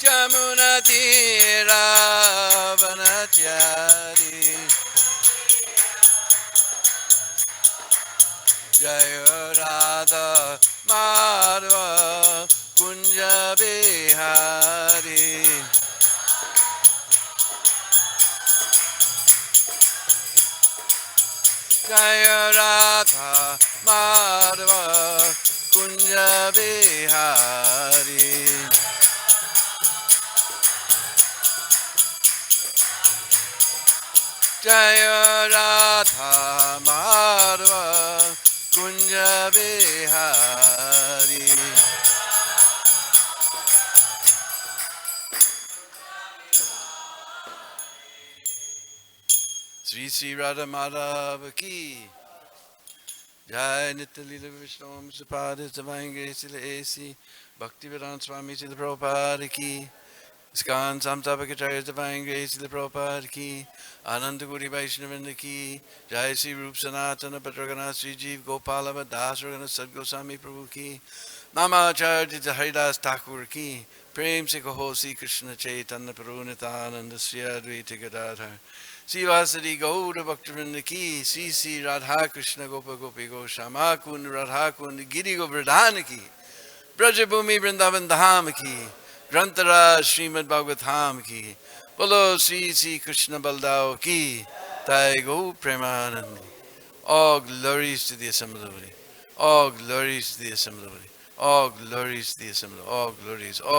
Jamunatira Vanachari Jaya Radha Madhva Kunja Bihari Jaya Radha Madhva Kunja Bihari Jaya Radha Madhva Kunja Bihari Sri Sri Radha Madhava Ki Jai Nitya Lila Vishnu Sapada Divine Grace Sila A.C. Bhaktivedanta Swami Sila Prabhupada Ki Skan Samtabhakacharya Divine Grace Sila Prabhupada Ki Ananda Guri Vaishnavinda Ki Jai Sri Rup Sanatana Patragana Sri Jeev Gopala Das Ragana Sadgosami Prabhu Ki Namacharya Haridas Thakur Ki Prem Se Kaho Sri Krishna Chaitanya Prabhu Nityananda Sri Advaita Gadadhar Sivasadi Gauda Bhaktivinoda Ki Sri Sri Radha Krishna Gopa Gopi Goshama Kund Radha Kund Giri Govardhana Ki Brajabhumi Vrindavan Dham Ki Grantara Srimad Bhagavatam Ki Bolo Sri Sri Krishna Baldao Ki Tai Go Premanandi. All glories to the assembly. All glories to the assembly. All glories to the assembly. All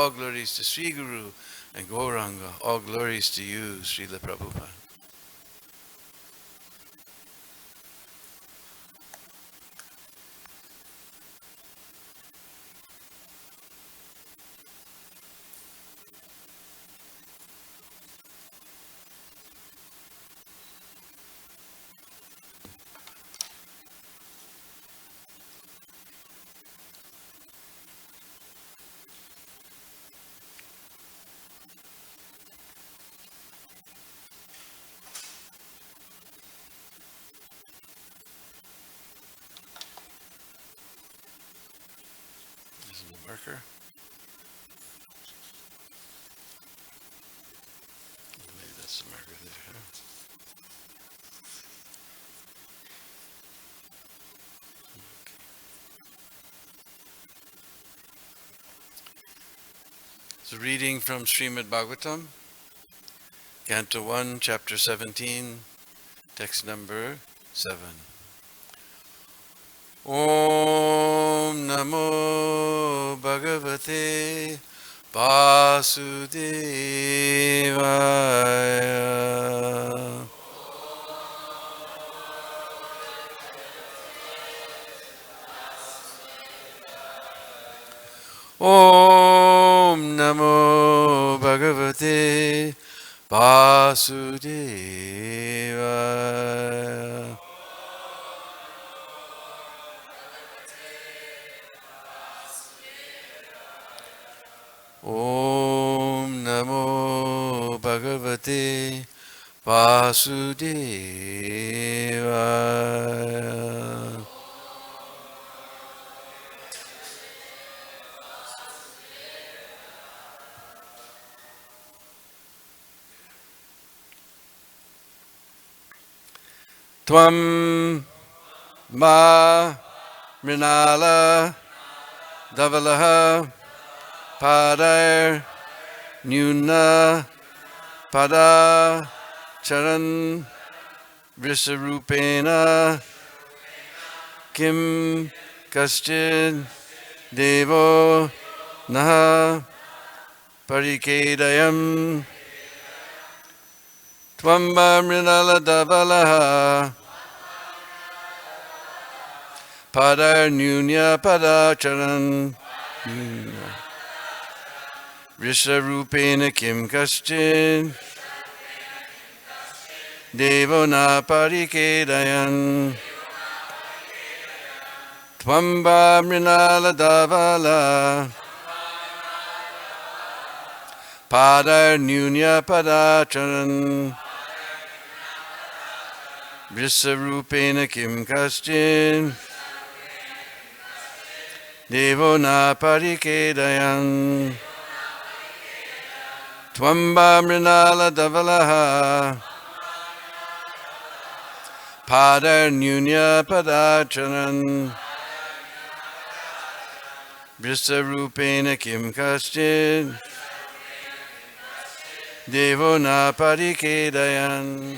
glories to Sri Guru and Gauranga. All glories to you, Srila Prabhupada. This is a marker. Maybe that's the marker there. Huh? So reading from Srimad Bhagavatam, Canto 1, Chapter 17, text number 7. Om Namo Bhagavate Vasudevaya. Om Namo Bhagavate Vasudevaya. Om Namo Bhagavate Vasudevaya. Tvam ma mrinala davalaha padar nyuna pada charan vrisarupena kim kaschid devo naha parikedayam Tvamba mrinala davalaha padar nyunya padacharan Risharupena kim kaschin Devo na parikedayan Tvamba mrinala davala Padar nyunya padacharan Risharupena kim kaschin Devo na parikedayan Twamba mrinala davalaha Padar Nyunya Padacharan Brista Rupena Kim Kaschid Devo Na Parikedayan.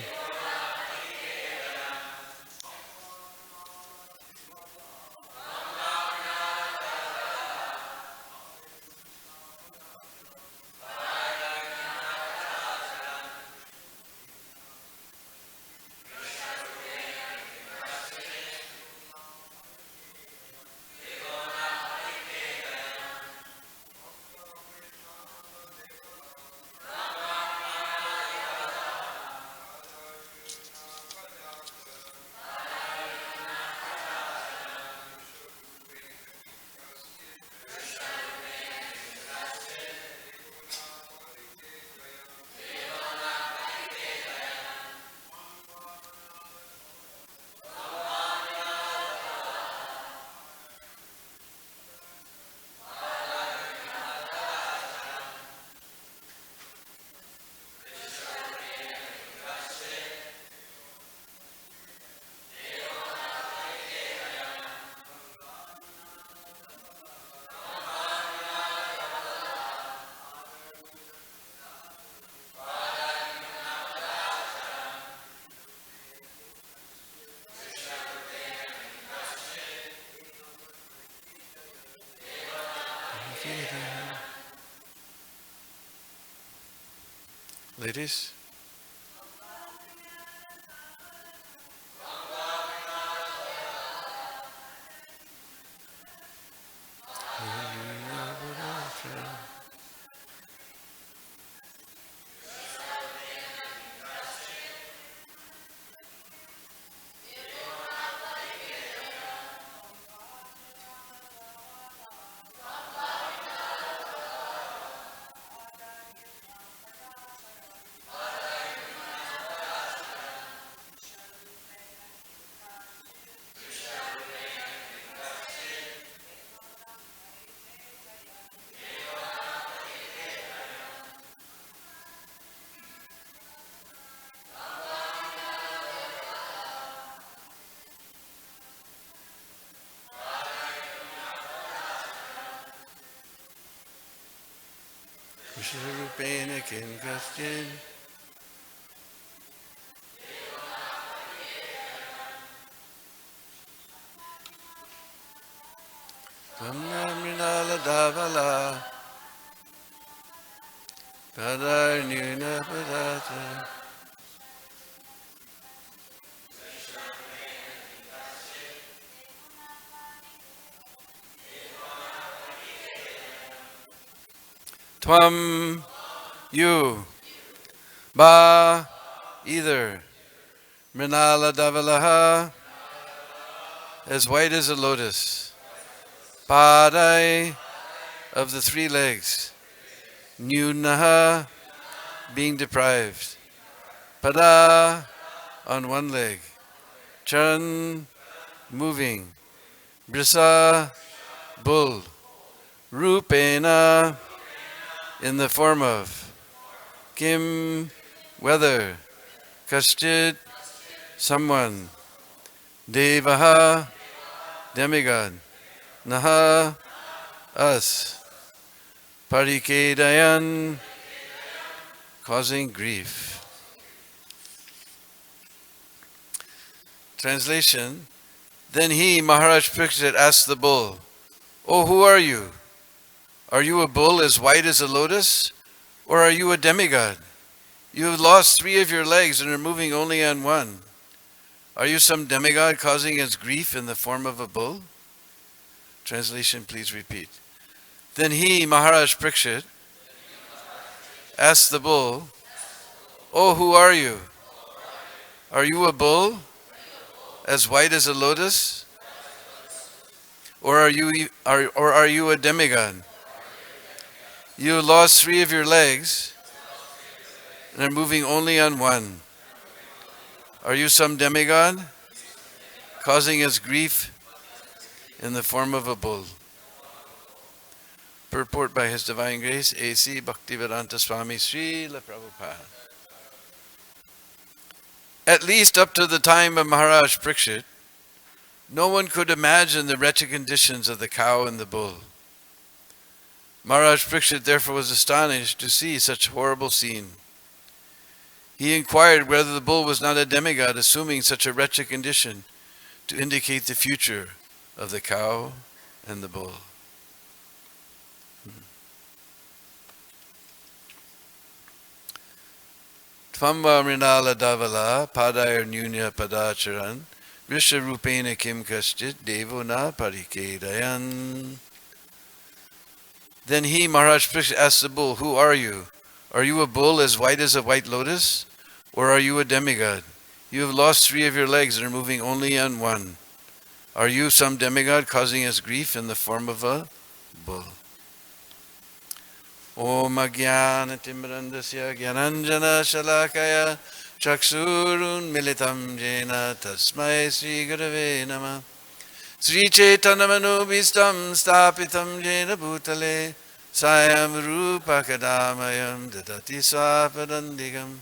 Ladies? Rupena Kim Kaschid Twamba mrinala davala Padar Nyunya Padacharan. Twam, you, ba, either, mrinala davalaha, as white as a lotus, padai, of the three legs, nyunaha, being deprived, pada, on one leg, chan, moving, brisa, bull, rupena, in the form of, kim, whether, kashchit, someone, devaha, demigod, naha, us, parikedayan, causing grief. Translation, then he, Maharaj Parikshit, asked the bull, "Oh, who are you? Are you a bull as white as a lotus? Or are you a demigod? You have lost 3 of your legs and are moving only on one. Are you some demigod causing us grief in the form of a bull?" Translation, please repeat. Then he, Maharaj Parikshit, asked the bull, "Oh, who are you? Are you a bull as white as a lotus? Or are you a demigod? You have lost 3 of your legs and are moving only on one. Are you some demigod causing us grief in the form of a bull?" Purport by His Divine Grace, A.C. Bhaktivedanta Swami Srila Prabhupada. At least up to the time of Maharaj Parikshit, no one could imagine the wretched conditions of the cow and the bull. Maharaj Parikshit therefore was astonished to see such a horrible scene. He inquired whether the bull was not a demigod, assuming such a wretched condition to indicate the future of the cow and the bull. Tvamba mrinala davala padayar nyunya padacharan Vrisha rupena kim kaschit devo na parikedayan. Then he, Maharaj Parikshit, asked the bull, "Who are you? Are you a bull as white as a white lotus? Or are you a demigod? You have lost 3 of your legs and are moving only on 1. Are you some demigod causing us grief in the form of a bull?" Om Ajnana Timrandasya Gyananjana Shalakaya Chaksurun Militam Jena Tasmai Sri Gurave Namah Sri Chaitanya Manubhistam Stapitam Jena Bhutale Sayam Rupa Kadamayam Dadati Swapadandigam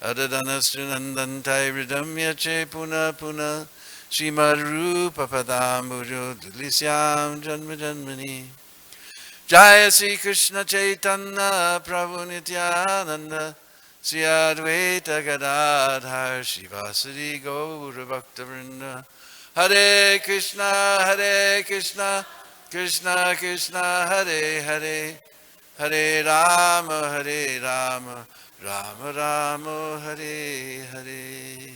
Adadanastrunandantai Ridam Yache Puna Puna Srimad Rupa Padambujo Dulisyam Janma Janmani Jaya Sri Krishna Chaitanya Prabhu Nityananda Sri Advaita Gadadhar Shivasari Gaura Bhakta Vrinda Hare Krishna Krishna Krishna Hare Hare Hare Rama Rama Rama Hare Hare.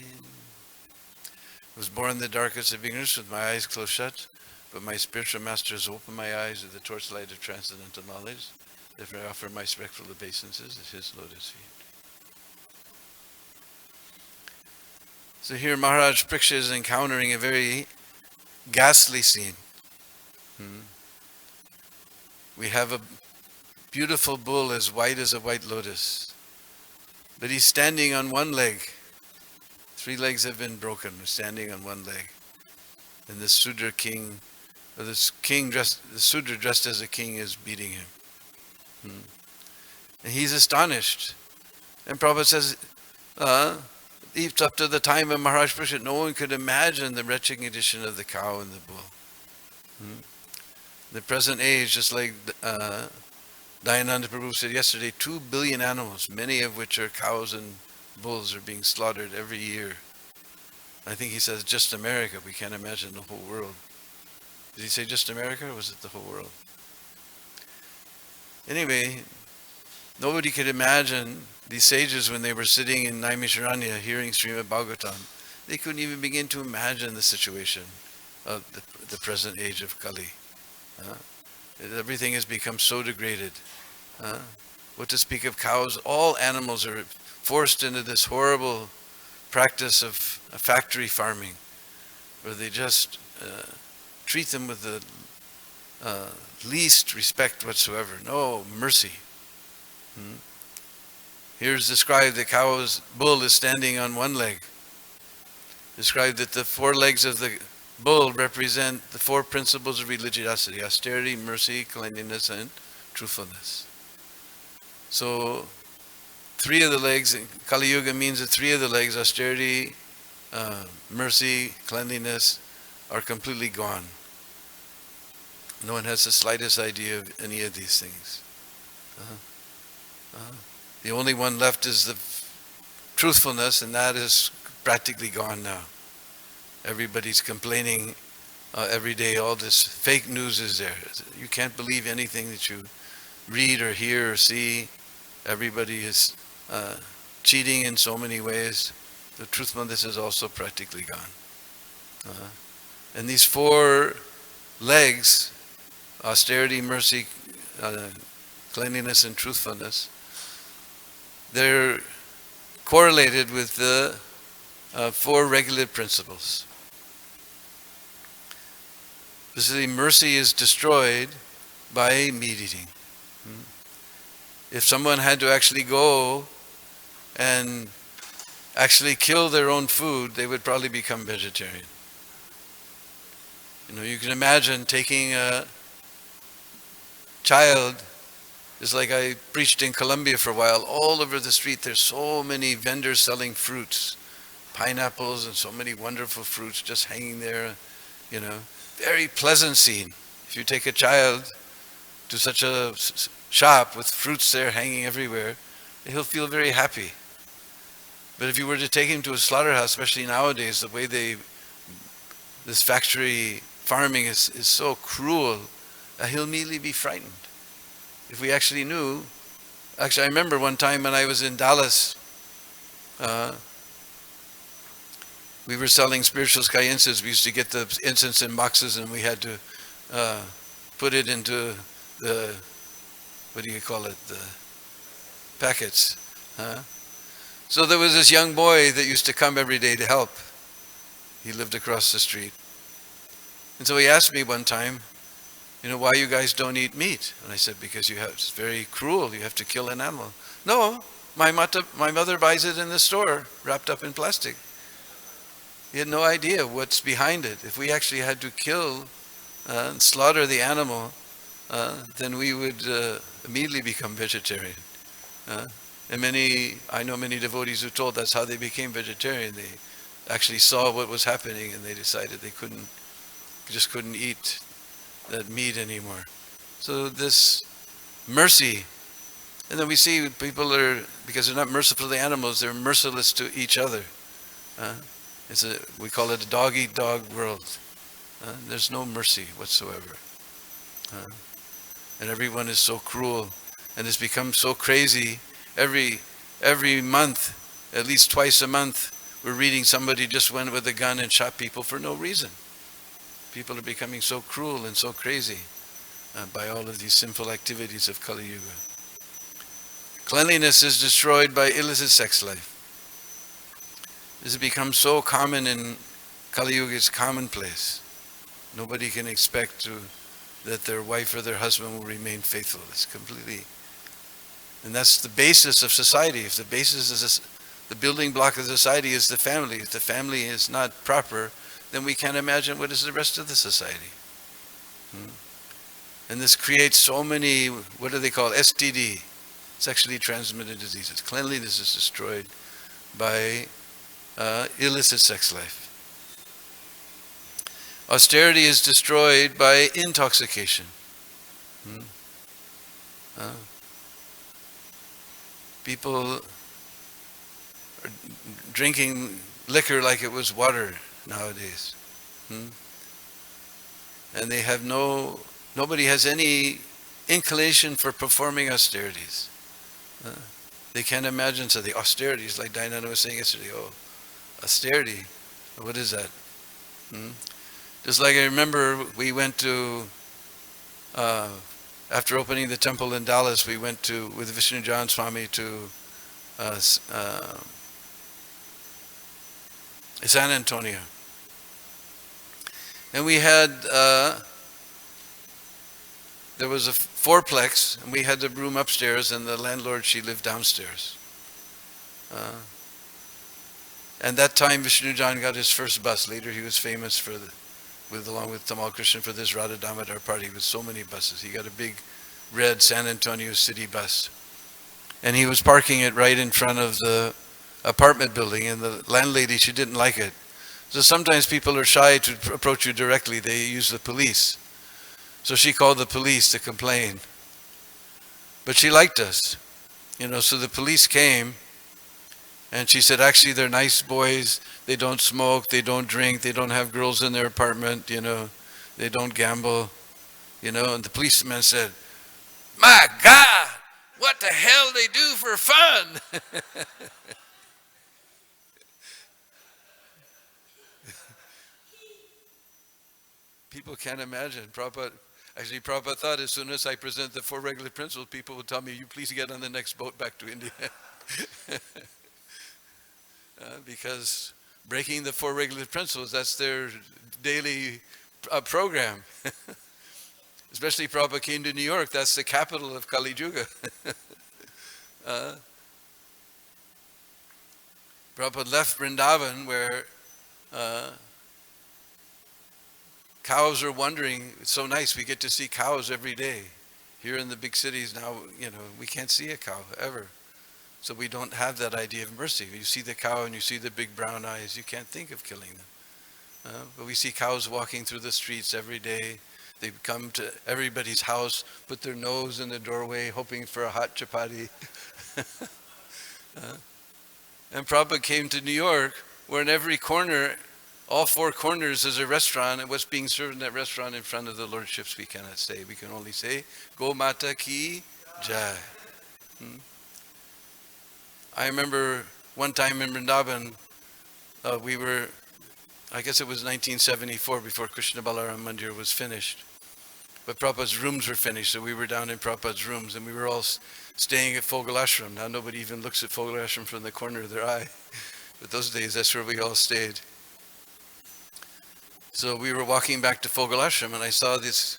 I was born in the darkest of ignorance with my eyes closed shut, but my spiritual master has opened my eyes with the torchlight of transcendental knowledge. Therefore I offer my respectful obeisances at his lotus feet. So here Maharaj Parikshit is encountering a very ghastly scene. We have a beautiful bull as white as a white lotus, but he's standing on 1 leg. 3 legs have been broken. He's standing on 1 leg. And the Sudra king, or the Sudra dressed as a king is beating him. And he's astonished. And Prabhupada says, even up to the time of Maharaj Parikshit, no one could imagine the wretched condition of the cow and the bull. The present age, just like Dina-bandhu Prabhu said yesterday, 2 billion animals, many of which are cows and bulls, are being slaughtered every year. I think he says just America. We can't imagine the whole world. Did he say just America, or was it the whole world? Anyway, nobody could imagine these sages when they were sitting in Naimisharanya hearing Srimad Bhagavatam. They couldn't even begin to imagine the situation of the present age of Kali. Everything has become so degraded. What to speak of cows? All animals are forced into this horrible practice of factory farming, where they just treat them with the least respect whatsoever. No mercy. Here's described the bull is standing on 1 leg. Described that the 4 legs of the bull represent the 4 principles of religiosity: austerity, mercy, cleanliness, and truthfulness. So 3 of the legs, Kali Yuga means that 3 of the legs, austerity, mercy, cleanliness, are completely gone. No one has the slightest idea of any of these things. The only one left is the truthfulness, and that is practically gone now. Everybody's complaining every day. All this fake news is there. You can't believe anything that you read or hear or see. Everybody is cheating in so many ways. The truthfulness is also practically gone. And these 4 legs, austerity, mercy, cleanliness, and truthfulness, they're correlated with the 4 regulative principles. Basically, mercy is destroyed by meat eating. If someone had to actually go and actually kill their own food, they would probably become vegetarian. You can imagine taking a child, it's like I preached in Colombia for a while. All over the street, there's so many vendors selling fruits, pineapples and so many wonderful fruits just hanging there, you know. Very pleasant scene. If you take a child to such a shop with fruits there hanging everywhere, he'll feel very happy. But if you were to take him to a slaughterhouse, especially nowadays, the way this factory farming is so cruel, he'll immediately be frightened. If we actually knew, actually I remember one time when I was in Dallas, we were selling spiritual sky incense. We used to get the incense in boxes and we had to put it into the, what do you call it, the packets. So there was this young boy that used to come every day to help. He lived across the street. And so he asked me one time, why you guys don't eat meat? And I said, because it's very cruel. You have to kill an animal. No, my mother buys it in the store, wrapped up in plastic. He had no idea what's behind it. If we actually had to kill and slaughter the animal, then we would immediately become vegetarian. And I know many devotees who told that's how they became vegetarian. They actually saw what was happening and they decided they just couldn't eat that meat anymore. So this mercy, and then we see people because they're not merciful to the animals, they're merciless to each other. We call it a dog-eat-dog world. There's no mercy whatsoever. And everyone is so cruel, and it's become so crazy. Every month, at least twice a month, we're reading somebody just went with a gun and shot people for no reason. People are becoming so cruel and so crazy by all of these sinful activities of Kali Yuga. Cleanliness is destroyed by illicit sex life. This has become so common in Kali Yuga, it's commonplace. Nobody can expect that their wife or their husband will remain faithful. It's completely, and that's the basis of society. If the basis is the building block of society is the family, if the family is not proper, then we can't imagine what is the rest of the society. And this creates so many, what do they call STD, sexually transmitted diseases. Cleanliness is destroyed by illicit sex life. Austerity is destroyed by intoxication. People are drinking liquor like it was water nowadays. And they have nobody has any inclination for performing austerities. They can't imagine the austerities, like Dina was saying yesterday. Oh, austerity, what is that? Just like I remember we went to, after opening the temple in Dallas, we went with Vishnu Jan Swami to San Antonio. And we had, there was a fourplex, and we had the room upstairs, and the landlord, she lived downstairs. And that time Vishnu Jan got his first bus. Later he was famous along with Tamal Krishna for this Radha Damodar party with so many buses. He got a big red San Antonio city bus. And he was parking it right in front of the apartment building, and the landlady, she didn't like it. So sometimes people are shy to approach you directly. They use the police. So she called the police to complain. But she liked us, so the police came, and she said, actually, they're nice boys. They don't smoke, they don't drink, they don't have girls in their apartment, they don't gamble, and the policeman said, my God, what the hell they do for fun? People can't imagine. Prabhupada thought as soon as I present the four regular principles, people would tell me, you please get on the next boat back to India. Because breaking the four regular principles, that's their daily program. Especially Prabhupada came to New York, that's the capital of Kali Yuga. Prabhupada left Vrindavan where cows are wandering. It's so nice, we get to see cows every day. Here in the big cities now, we can't see a cow ever. So we don't have that idea of mercy. You see the cow and you see the big brown eyes, you can't think of killing them. But we see cows walking through the streets every day. They come to everybody's house, put their nose in the doorway, hoping for a hot chapati. And Prabhupada came to New York, where in every corner, all four corners is a restaurant, and what's being served in that restaurant in front of the lordships we cannot say. We can only say, Go Mata Ki Jai. I remember one time in Vrindavan, we were, I guess it was 1974 before Krishna Balaram Mandir was finished. But Prabhupada's rooms were finished, so we were down in Prabhupada's rooms, and we were all staying at Fogal Ashram. Now nobody even looks at Fogal Ashram from the corner of their eye. But those days, that's where we all stayed. So we were walking back to Fogal Ashram, and I saw these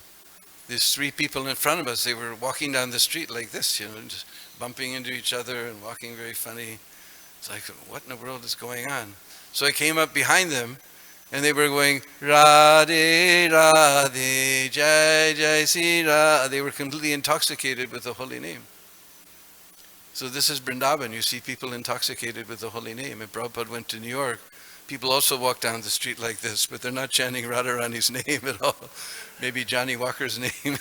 three people in front of us. They were walking down the street like this, just bumping into each other and walking very funny. It's like, what in the world is going on? So I came up behind them, and they were going, Radhe, Radhe, Jai, Jai, Sri Radhe. They were completely intoxicated with the holy name. So this is Vrindavan. You see people intoxicated with the holy name. And Prabhupada went to New York. People also walk down the street like this, but they're not chanting Radharani's name at all. Maybe Johnny Walker's name.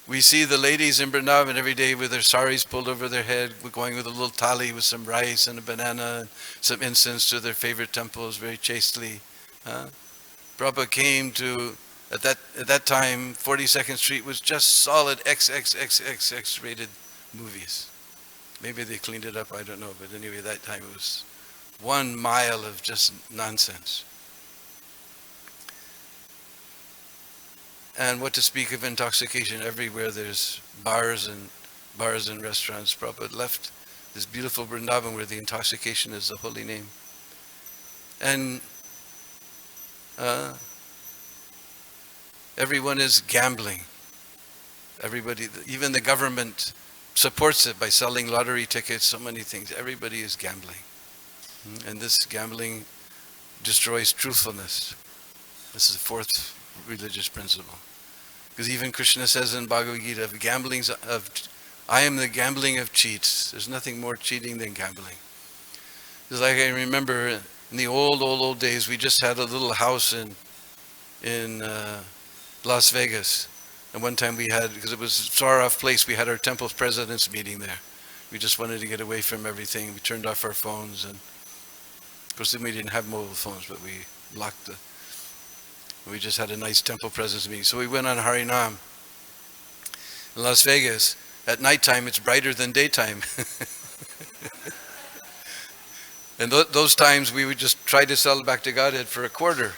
We see the ladies in Vrindavan every day with their saris pulled over their head, going with a little thali with some rice and a banana, and some incense to their favorite temples, very chastely. Prabhupada came to, at that time, 42nd Street was just solid XXXXX rated movies. Maybe they cleaned it up, I don't know, but anyway, that time it was 1 mile of just nonsense. And what to speak of intoxication? Everywhere there's bars and restaurants. Prabhupada left this beautiful Vrindavan where the intoxication is the holy name. And everyone is gambling. Everybody, even the government supports it by selling lottery tickets, so many things. Everybody is gambling. And this gambling destroys truthfulness. This is the fourth religious principle. Because even Krishna says in Bhagavad Gita, I am the gambling of cheats. There's nothing more cheating than gambling. It's like I remember in the old days, we just had a little house in Las Vegas. And one time we had, because it was a far-off place, we had our temple president's meeting there. We just wanted to get away from everything. We turned off our phones, and of course then we didn't have mobile phones, but we locked we just had a nice temple presence meeting. So we went on Harinam in Las Vegas. At nighttime, it's brighter than daytime. And those times we would just try to sell back to Godhead for a quarter,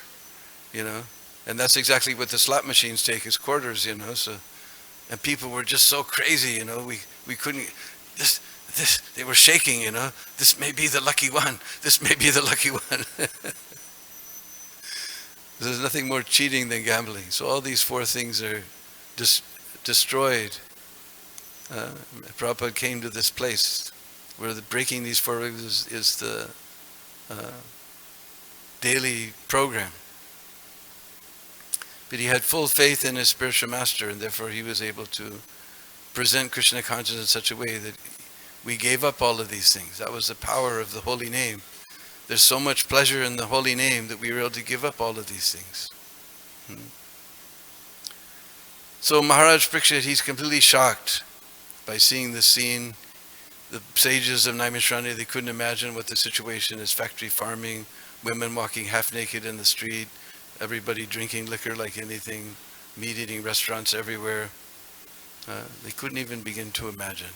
And that's exactly what the slot machines take, is quarters, So, and people were just so crazy, We couldn't. They were shaking, This may be the lucky one. This may be the lucky one. There's nothing more cheating than gambling. So all these four things are destroyed. Prabhupada came to this place where breaking these four rules is the daily program. But he had full faith in his spiritual master, and therefore he was able to present Krishna consciousness in such a way that we gave up all of these things. That was the power of the holy name. There's so much pleasure in the holy name that we were able to give up all of these things. So Maharaj Parikshit, he's completely shocked by seeing this scene. The sages of Naimishrani, they couldn't imagine what the situation is. Factory farming, women walking half naked in the street, everybody drinking liquor like anything, meat-eating restaurants everywhere. They couldn't even begin to imagine.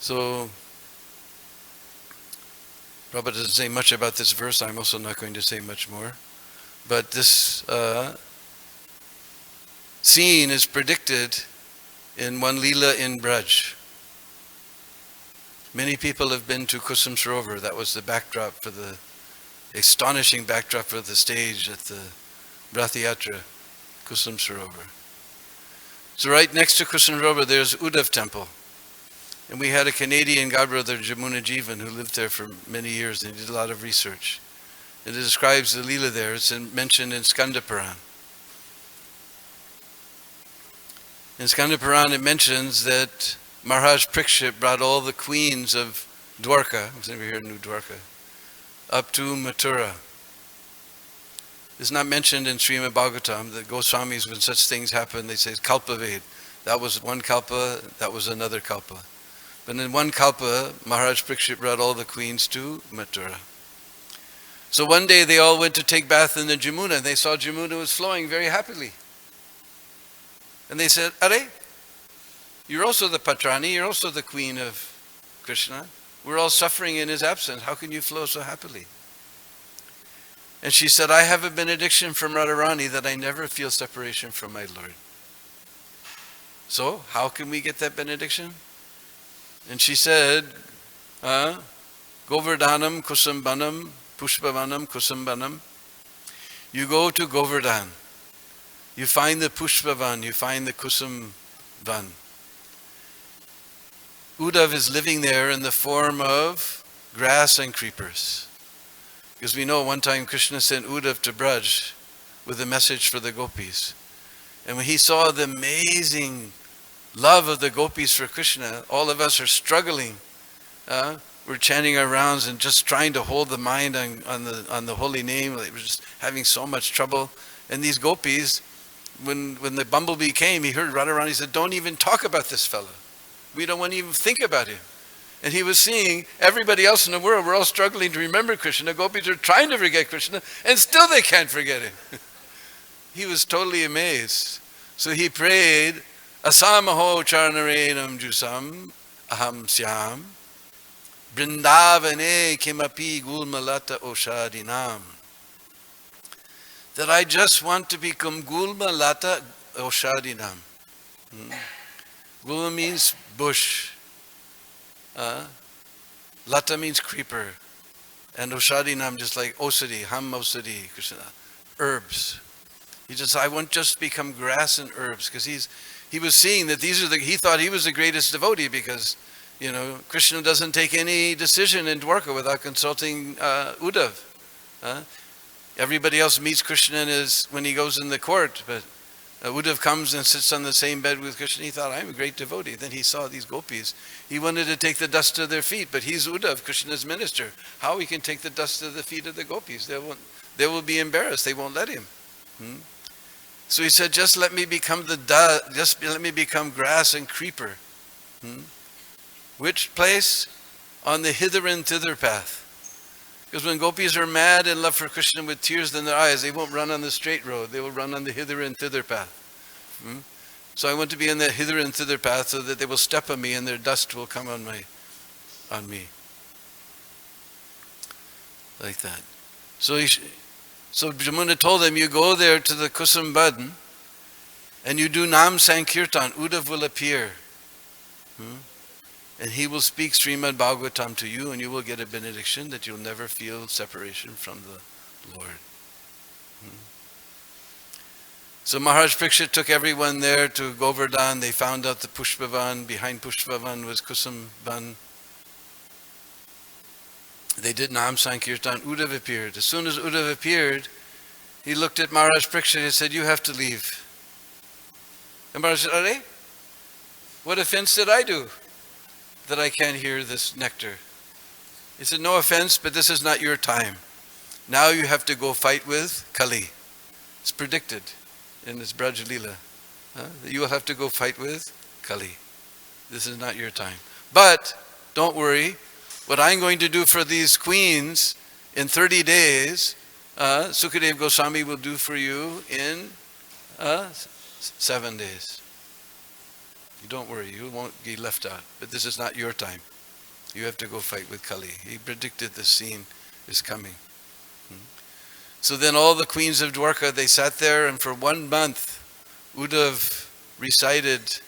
So Prabhupada doesn't say much about this verse. I'm also not going to say much more. But this scene is predicted in one Leela in Braj. Many people have been to Kusum Sarovar. That was the backdrop for the astonishing backdrop for the stage at the Rath Yatra, Kusum Sarovar. So right next to Kusum Sarovar, there's Uddhav Temple. And we had a Canadian godbrother, Jamuna Jivan, who lived there for many years and did a lot of research. It describes the Leela there. It's mentioned in Skanda Puran. In Skanda Purana it mentions that Maharaj Parikshit brought all the queens of Dwarka, who's ever here in New Dwarka, up to Mathura. It's not mentioned in Srimad Bhagavatam. The Goswamis, when such things happen, they say Kalpaved. That was one kalpa, that was another kalpa. But in one kalpa, Maharaj Parikshit brought all the queens to Mathura. So one day they all went to take bath in the Jamuna, and they saw Jamuna was flowing very happily. And they said, Are, you're also the Patrani, you're also the queen of Krishna. We're all suffering in his absence. How can you flow so happily? And she said, I have a benediction from Radharani that I never feel separation from my Lord. So, how can we get that benediction? And she said, Govardhanam Kusambanam Pushpavanam Kusambanam. You go to Govardhan. You find the Pushpavan, you find the Kusamban. Uddhav is living there in the form of grass and creepers. Because we know one time Krishna sent Uddhav to Braj with a message for the gopis. And when he saw the amazing love of the gopis for Krishna, all of us are struggling. We're chanting our rounds and just trying to hold the mind on the holy name. We're just having so much trouble. And these gopis, when the bumblebee came, he heard Radharani said, don't even talk about this fellow. We don't want to even think about him. And he was seeing everybody else in the world, we're all struggling to remember Krishna. The gopis are trying to forget Krishna, and still they can't forget him. He was totally amazed. So he prayed, Asamaho charnarenam jusam aham syam brindavane kimapi gulmalata oshadinam. That I just want to become gulmalata oshadinam. Gulma means bush. Lata means creeper. And oshadinam just like osadi, ham osadi, Krishna, herbs. He just, I want just to become grass and herbs, because he was seeing that he thought he was the greatest devotee, because, Krishna doesn't take any decision in Dwarka without consulting Uddhav. Everybody else meets Krishna when he goes in the court, but Uddhav comes and sits on the same bed with Krishna. He thought, I'm a great devotee. Then he saw these gopis. He wanted to take the dust of their feet, but he's Uddhav, Krishna's minister. How he can take the dust of the feet of the gopis? They will be embarrassed. They won't let him. So he said, just let me become just let me become grass and creeper. Which place? On the hither and thither path. Because when gopis are mad in love for Krishna with tears in their eyes, they won't run on the straight road. They will run on the hither and thither path. So I want to be on the hither and thither path so that they will step on me and their dust will come on me. Like that. So Jamuna told him, you go there to the Kusamban and you do Nam Sankirtan. Uddhav will appear. And he will speak Srimad Bhagavatam to you, and you will get a benediction that you'll never feel separation from the Lord. So Maharaj Parikshit took everyone there to Govardhan. They found out the Pushpavan. Behind Pushpavan was Kusamban. They did Nam Sankirtan. Uddhav appeared. As soon as Uddhav appeared, he looked at Maharaj Parikshit and said, you have to leave. And Maharaj said, Are, what offense did I do that I can't hear this nectar? He said, no offense, but this is not your time. Now you have to go fight with Kali. It's predicted in this Braj Leela. That you will have to go fight with Kali. This is not your time. But don't worry. What I'm going to do for these queens in 30 days, Sukadev Goswami will do for you in 7 days. You don't worry, you won't be left out. But this is not your time. You have to go fight with Kali. He predicted this scene is coming. So then all the queens of Dwarka, they sat there, and for 1 month, Uddhav recited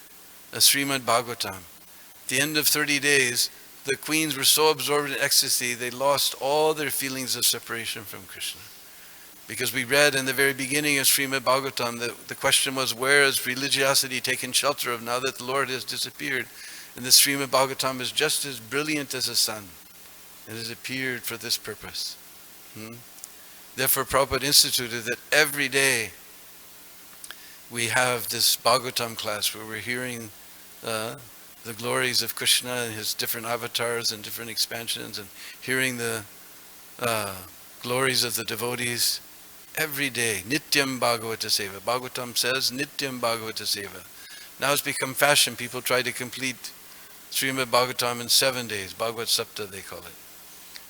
a Srimad Bhagavatam. At the end of 30 days, the queens were so absorbed in ecstasy, they lost all their feelings of separation from Krishna. Because we read in the very beginning of Srimad Bhagavatam that the question was, where has religiosity taken shelter of now that the Lord has disappeared? And the Srimad Bhagavatam is just as brilliant as the sun. It has appeared for this purpose. Therefore Prabhupada instituted that every day we have this Bhagavatam class where we're hearing the glories of Krishna and his different avatars and different expansions, and hearing the glories of the devotees every day. Nityam Bhagavata Seva. Bhagavatam says Nityam Bhagavata Seva. Now it's become fashion. People try to complete Srimad Bhagavatam in 7 days. Bhagavad Sapta they call it.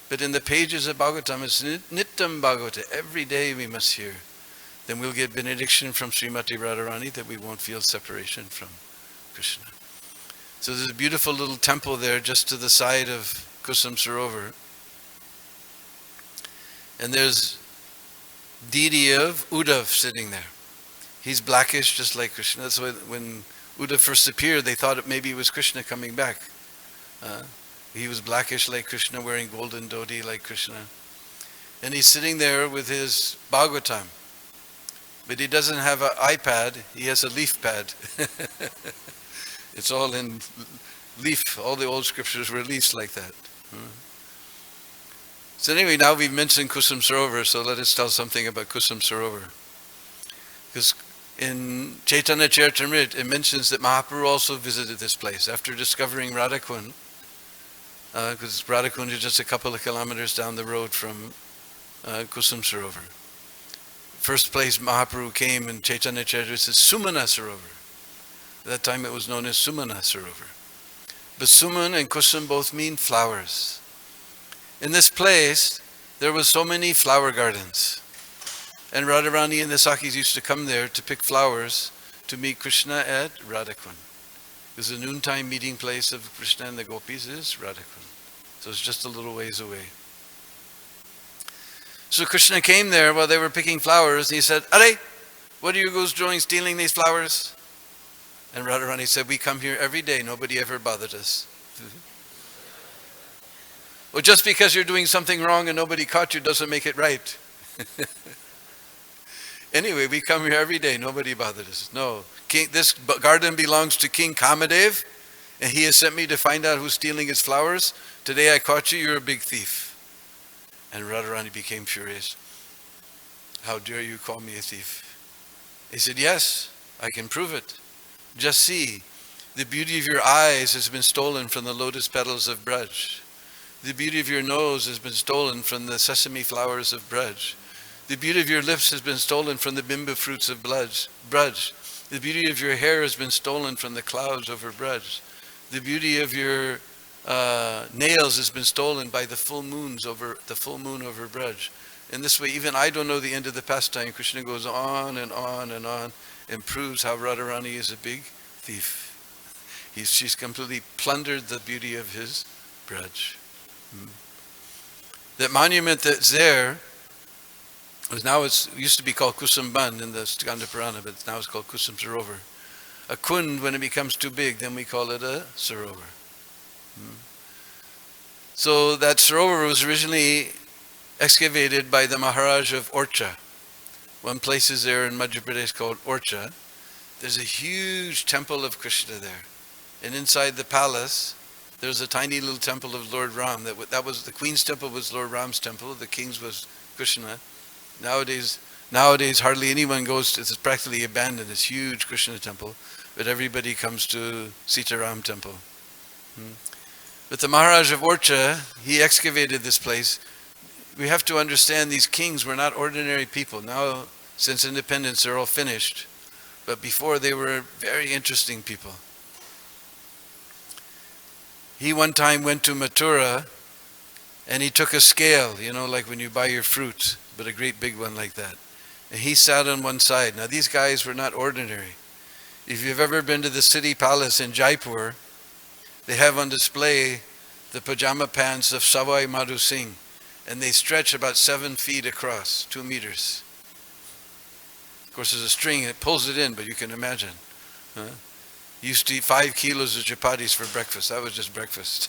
But in the pages of Bhagavatam it's Nityam Bhagavata. Every day we must hear. Then we'll get benediction from Srimati Radharani that we won't feel separation from Krishna. So there's a beautiful little temple there just to the side of Kusum Sarovar. And there's deity of Uddhav sitting there. He's blackish just like Krishna. That's why when Uddhav first appeared, they thought it maybe it was Krishna coming back. He was blackish like Krishna, wearing golden dhoti like Krishna. And he's sitting there with his Bhagavatam. But he doesn't have an iPad, he has a leaf pad. It's all in leaf. All the old scriptures were leaves like that. So anyway, now we've mentioned Kusum Sarovar, so let us tell something about Kusum Sarovar. Because in Chaitanya Charitamrita, it mentions that Mahaprabhu also visited this place after discovering Radhakund, because Radhakund is just a couple of kilometers down the road from Kusum Sarovar. First place Mahaprabhu came in Chaitanya Charitamrita is Sumana Sarovar. At that time it was known as Sumana Sarovar. But Suman and Kusum both mean flowers. In this place, there was so many flower gardens. And Radharani and the Sakhis used to come there to pick flowers to meet Krishna at Radhakund. Because the noontime meeting place of Krishna and the gopis is Radhakund. So it's just a little ways away. So Krishna came there while they were picking flowers, and he said, "Are, what are you guys doing stealing these flowers?" And Radharani said, "We come here every day, nobody ever bothered us." Well, just because you're doing something wrong and nobody caught you doesn't make it right. Anyway, we come here every day, nobody bothered us. No, this garden belongs to King Kamadev, and he has sent me to find out who's stealing his flowers. Today I caught you, you're a big thief. And Radharani became furious. "How dare you call me a thief?" He said, "Yes, I can prove it. Just see, the beauty of your eyes has been stolen from the lotus petals of Braj. The beauty of your nose has been stolen from the sesame flowers of Braj. The beauty of your lips has been stolen from the bimba fruits of Braj. The beauty of your hair has been stolen from the clouds over Braj. The beauty of your nails has been stolen by the full moon over Braj." In this way, even I don't know the end of the pastime. Krishna goes on and on and on and proves how Radharani is a big thief. She's completely plundered the beauty of his Braj. That monument that's there it used to be called Kusum Bandh in the Skanda Purana, but now it's called Kusum Sarovar. A kund, when it becomes too big, then we call it a sarovar. So that sarovar was originally excavated by the Maharaj of Orcha. One place is there in Madhya Pradesh called Orcha. There's a huge temple of Krishna there. And inside the palace, there's a tiny little temple of Lord Ram. That was the Queen's temple was Lord Ram's temple. The King's was Krishna. Nowadays hardly anyone goes to, it's practically abandoned, this huge Krishna temple. But everybody comes to Sitaram temple. But the Maharaj of Orcha, he excavated this place. We have to understand these kings were not ordinary people. Now, since independence, they're all finished. But before, they were very interesting people. He one time went to Mathura, and he took a scale, like when you buy your fruit, but a great big one like that. And he sat on one side. Now, these guys were not ordinary. If you've ever been to the city palace in Jaipur, they have on display the pajama pants of Savai Madhu Singh, and they stretch about 7 feet across, 2 meters. Of course, there's a string, and it pulls it in, but you can imagine. He used to eat 5 kilos of chapatis for breakfast. That was just breakfast.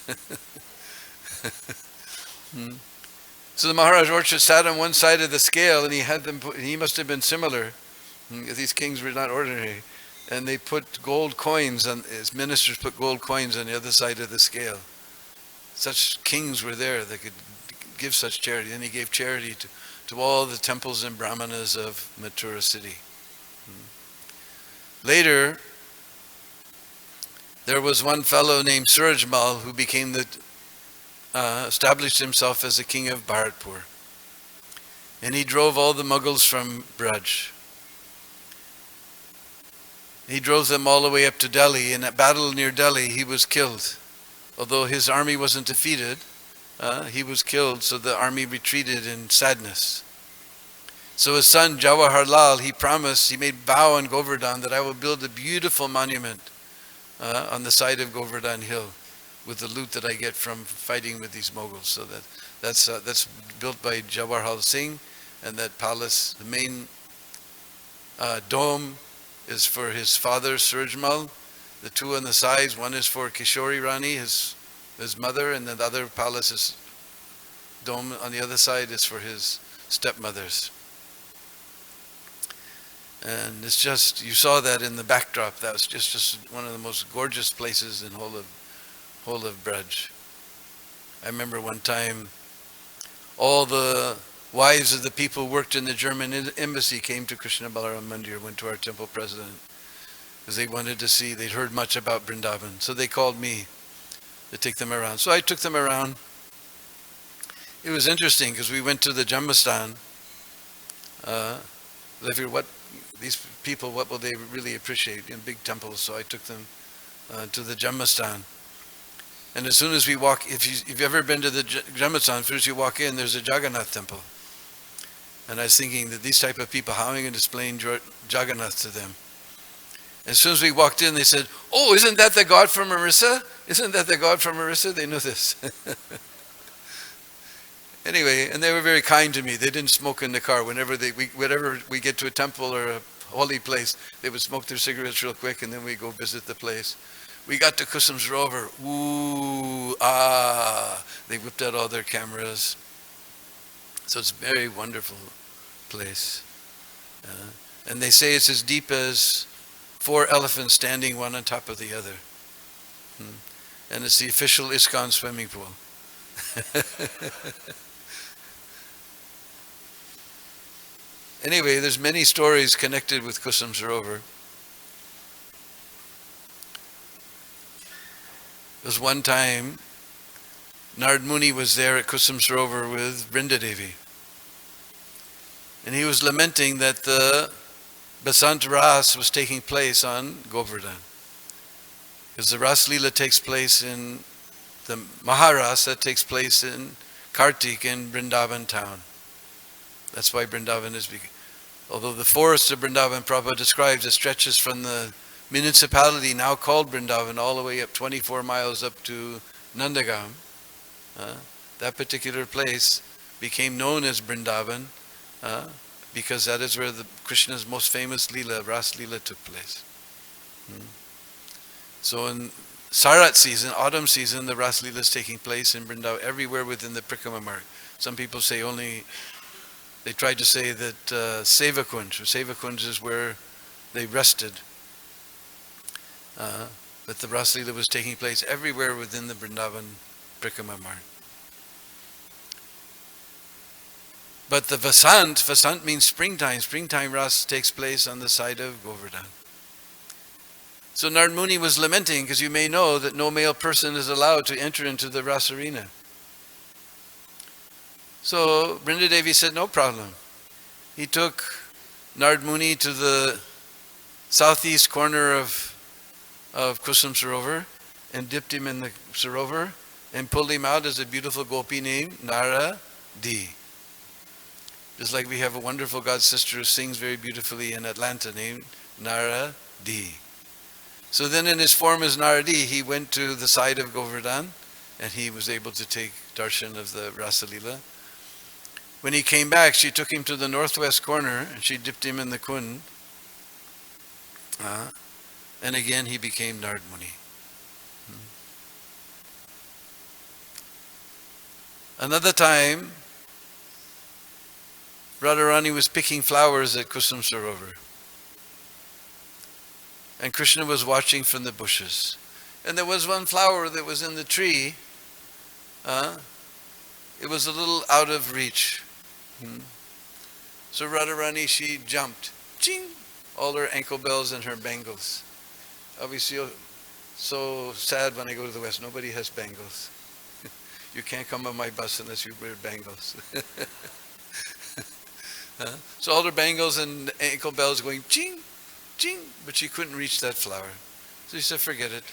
So the Maharaj Orcha sat on one side of the scale, and he had them he must have been similar. These kings were not ordinary. And they put gold coins, his ministers put gold coins on the other side of the scale. Such kings were there that could give such charity. And he gave charity to all the temples and brahmanas of Mathura city. Later, there was one fellow named Surajmal who became established himself as the king of Bharatpur. And he drove all the Mughals from Braj. He drove them all the way up to Delhi. In a battle near Delhi, he was killed. Although his army wasn't defeated, he was killed, so the army retreated in sadness. So his son Jawaharlal, he made vow on Govardhan that I will build a beautiful monument on the side of Govardhan Hill with the loot that I get from fighting with these Mughals. So that's built by Jawaharlal Singh, and that palace, the main dome, is for his father Surajmal. The two on the sides, one is for Kishori Rani, his mother, and then the other palace's dome on the other side is for his stepmothers. And it's just, you saw that in the backdrop. That was just one of the most gorgeous places in whole of Braj. I remember one time, all the wives of the people who worked in the German embassy came to Krishna Balaram Mandir, went to our temple president, because they wanted to see, they'd heard much about Vrindavan. So they called me to take them around. So I took them around. It was interesting because we went to the Jambastan. I figured, these people, what will they really appreciate in big temples? So I took them to the Jambastan. And as soon as we walk, if you've ever been to the Jambastan, first you walk in, there's a Jagannath temple. And I was thinking that these type of people, how am I going to explain Jagannath to them? As soon as we walked in, they said, "Oh, isn't that the God from Orissa? Isn't that the God from Orissa?" They knew this. Anyway, and they were very kind to me. They didn't smoke in the car. Whenever we get to a temple or a holy place, they would smoke their cigarettes real quick, and then we go visit the place. We got to Kusum Sarovar. Ooh, ah! They whipped out all their cameras. So it's a very wonderful place. And they say it's as deep as 4 elephants standing one on top of the other. And it's the official ISKCON swimming pool. Anyway, there's many stories connected with Kusum Sarovar. There was one time, Narad Muni was there at Kusum Sarovar with Brinda Devi. And he was lamenting that the Basant Ras was taking place on Govardhan. Because the Ras Leela takes place in the Maharasa takes place in Kartik in Vrindavan town. That's why Vrindavan is big. Although the forest of Vrindavan, Prabhupada describes, it stretches from the municipality now called Vrindavan all the way up 24 miles up to Nandagam. That particular place became known as Vrindavan because that is where Krishna's most famous Leela, Ras Leela, took place. So in Sarat season, autumn season, the Ras Leela is taking place in Vrindavan, everywhere within the Prikrama mark. Some people say they tried to say that Sevakunj is where they rested. But the Ras Leela was taking place everywhere within the Vrindavan Prikrama mark. But the Vasant means springtime. Springtime Ras takes place on the side of Govardhan. So Narad Muni was lamenting, because you may know that no male person is allowed to enter into the Ras arena. So Brinda Devi said, no problem. He took Narad Muni to the southeast corner of Kusum Sarovar and dipped him in the Sarovar and pulled him out as a beautiful gopi named Naradi. Just like we have a wonderful god sister who sings very beautifully in Atlanta named Naradi. So then in his form as Naradi, he went to the side of Govardhan and he was able to take darshan of the Rasa Leela. When he came back, she took him to the northwest corner and she dipped him in the Kund. And again he became Narad Muni. Another time, Radharani was picking flowers at Kusum Sarovar. And Krishna was watching from the bushes. And there was one flower that was in the tree. It was a little out of reach. So Radharani, she jumped. Ching! all her ankle bells and her bangles. I'll be so sad when I go to the West. Nobody has bangles. You can't come on my bus unless you wear bangles. Huh? So all her bangles and ankle bells going ching, ching, but she couldn't reach that flower. So she said, forget it.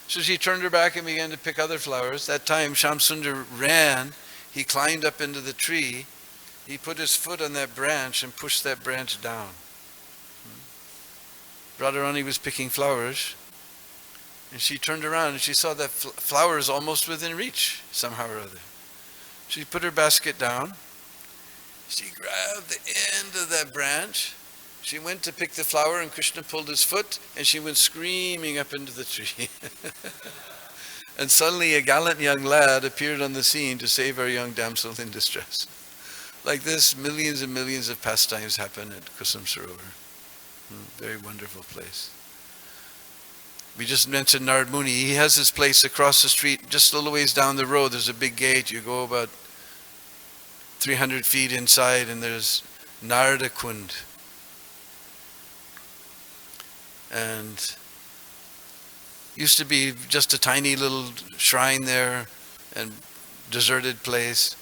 So she turned her back and began to pick other flowers. That time Shamsundar ran. He climbed up into the tree. He put his foot on that branch and pushed that branch down. Radharani was picking flowers. And she turned around and she saw that flowers almost within reach, somehow or other. She put her basket down. She grabbed the end of that branch. She went to pick the flower and Krishna pulled his foot and she went screaming up into the tree. And suddenly a gallant young lad appeared on the scene to save our young damsel in distress. Like this, millions and millions of pastimes happen at Kusum Sarovar. Very wonderful place. We just mentioned Narad Muni. He has his place across the street, just a little ways down the road. There's a big gate. You go about 300 feet inside and there's Narada Kund. And used to be just a tiny little shrine there and deserted place.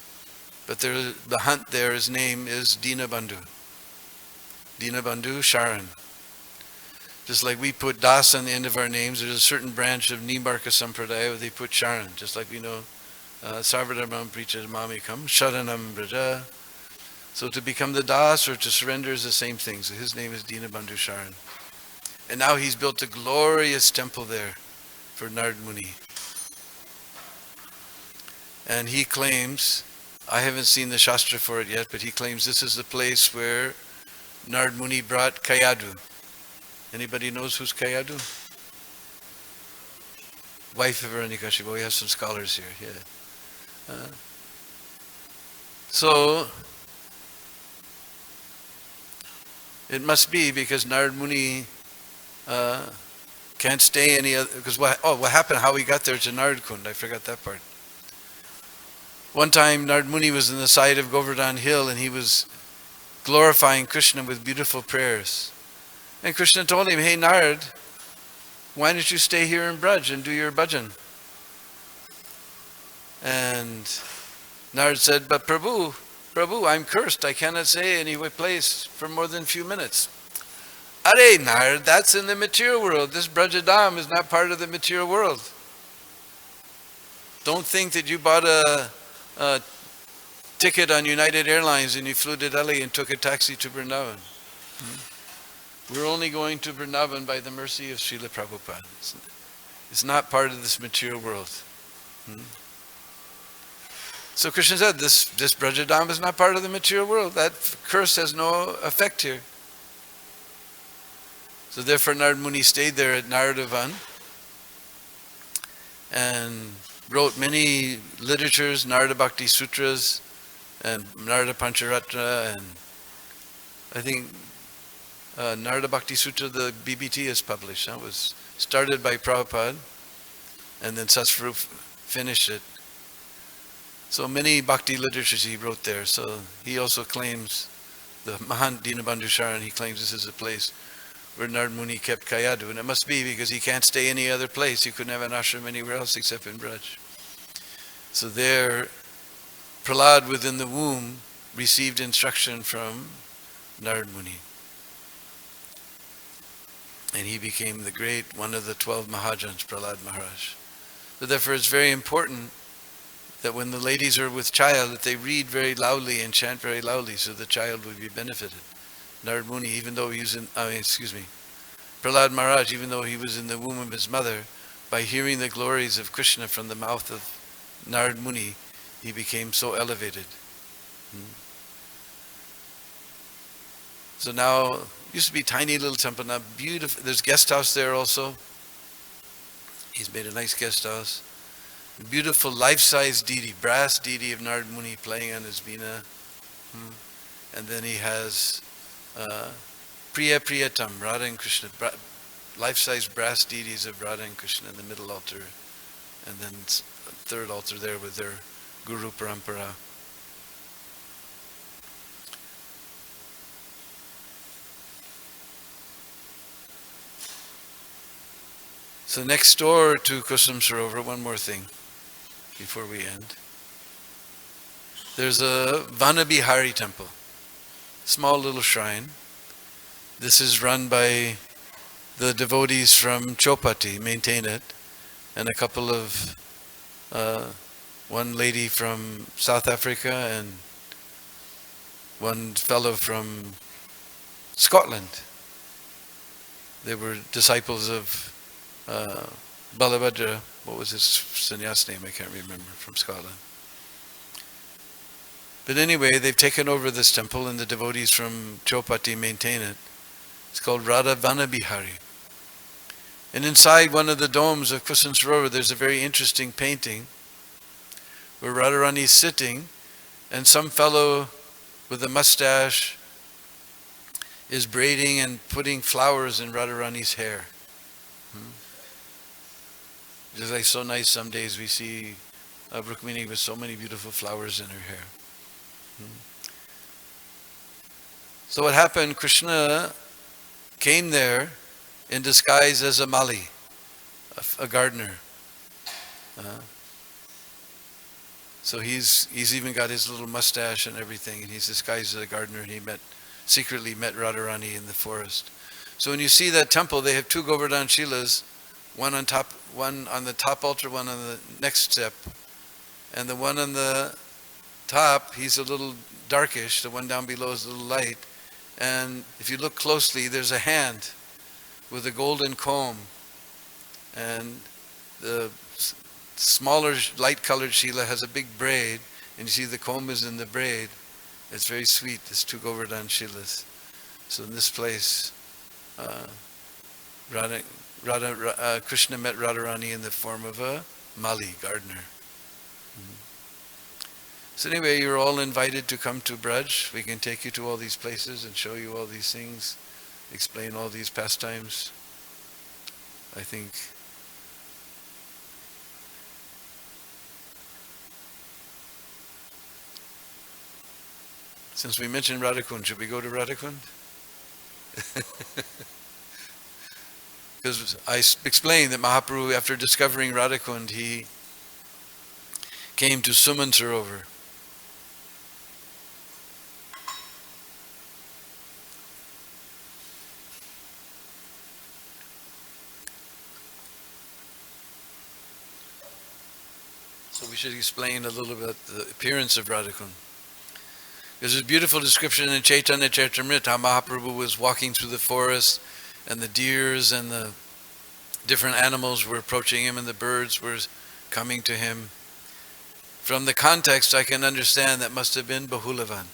But there, the hunt there, his name is Dina-bandhu. Dina-bandhu Sharan. Just like we put Das on the end of our names, there's a certain branch of Nimbarka Sampradaya where they put Sharan. Just like we know, Sarvadharmam Prichadamamikam, Sharanam Braja. So to become the Das or to surrender is the same thing. So his name is Dina-bandhu Sharan. And now he's built a glorious temple there for Narad Muni. And he claims, I haven't seen the Shastra for it yet, but he claims this is the place where Narad Muni brought Kayadu. Anybody knows who's Kayadu? Wife of Hiranyakashipu. We have some scholars here. Yeah. So it must be because Narad Muni can't stay any other. Because what happened? How he got there to Narad Kund? I forgot that part. One time Narad Muni was on the side of Govardhan Hill and he was glorifying Krishna with beautiful prayers. And Krishna told him, hey Narad, why don't you stay here in Braj and do your bhajan? And Narad said, but Prabhu, I'm cursed. I cannot stay any place for more than a few minutes. Are Narad, that's in the material world. This Brajadam is not part of the material world. Don't think that you bought a ticket on United Airlines and you flew to Delhi and took a taxi to Vrindavan. We're only going to Vrindavan by the mercy of Srila Prabhupada. It's not part of this material world. So Krishna said, this Brajadam is not part of the material world. That curse has no effect here. So therefore Narad Muni stayed there at Naradavan and wrote many literatures, Narada Bhakti Sutras and Narada Pancharatra, and I think Narada Bhakti Sutra, the BBT is published. That was started by Prabhupada and then Sasvarup finished it. So many bhakti literatures he wrote there. So he also claims, the Mahant Dina-bandhu Sharan, he claims this is a place where Narad Muni kept Kayadu. And it must be because he can't stay any other place. He couldn't have an ashram anywhere else except in Braj. So there, Prahlad within the womb received instruction from Narad Muni. And he became the great, one of the 12 Mahajans, Prahlad Maharaj. So therefore it's very important that when the ladies are with child, that they read very loudly and chant very loudly so the child will be benefited. Narad Muni, even though he was Prahlad Maharaj, even though he was in the womb of his mother, by hearing the glories of Krishna from the mouth of Narad Muni, he became so elevated. So now, used to be tiny little temple, now beautiful. There's guest house there also. He's made a nice guest house. Beautiful life-size deity, brass deity of Narad Muni playing on his veena. And then he has Priya Priyatam, Radha and Krishna, life-size brass deities of Radha and Krishna in the middle altar. And then third altar there with their Guru Parampara. So next door to Kusum Sarovar, one more thing before we end. There's a Vanabihari temple, small little shrine. This is run by the devotees from Chopati, maintain it, and a couple of, one lady from South Africa and one fellow from Scotland. They were disciples of Balabhadra. What was his sannyas name? I can't remember, from Scotland. But anyway, they've taken over this temple and the devotees from Chopati maintain it. It's called Radha Vanabihari. And inside one of the domes of Kusum Sarovar, there's a very interesting painting where Radharani is sitting and some fellow with a mustache is braiding and putting flowers in Radharani's hair. Just like so nice some days we see Rukmini with so many beautiful flowers in her hair. So what happened, Krishna came there in disguise as a Mali, a gardener. So he's even got his little mustache and everything, and he's disguised as a gardener, and he secretly met Radharani in the forest. So when you see that temple, they have two Govardhan Shilas, one on the top altar, one on the next step. And the one on the top, he's a little darkish, the one down below is a little light. And if you look closely, there's a hand with a golden comb. And the smaller light-colored Shila has a big braid, and you see the comb is in the braid. It's very sweet, there's two Govardhan Shilas. So in this place, Krishna met Radharani in the form of a Mali, gardener. So anyway, you're all invited to come to Braj. We can take you to all these places and show you all these things, explain all these pastimes. I think since we mentioned Radhakund, should we go to Radhakund? Because I explained that Mahaprabhu, after discovering Radhakund, he came to Suman Sarovar. So we should explain a little bit the appearance of Radhakund. There's a beautiful description in Chaitanya Charitamrita how Mahaprabhu was walking through the forest and the deers and the different animals were approaching him and the birds were coming to him. From the context, I can understand that must have been Bahulavan.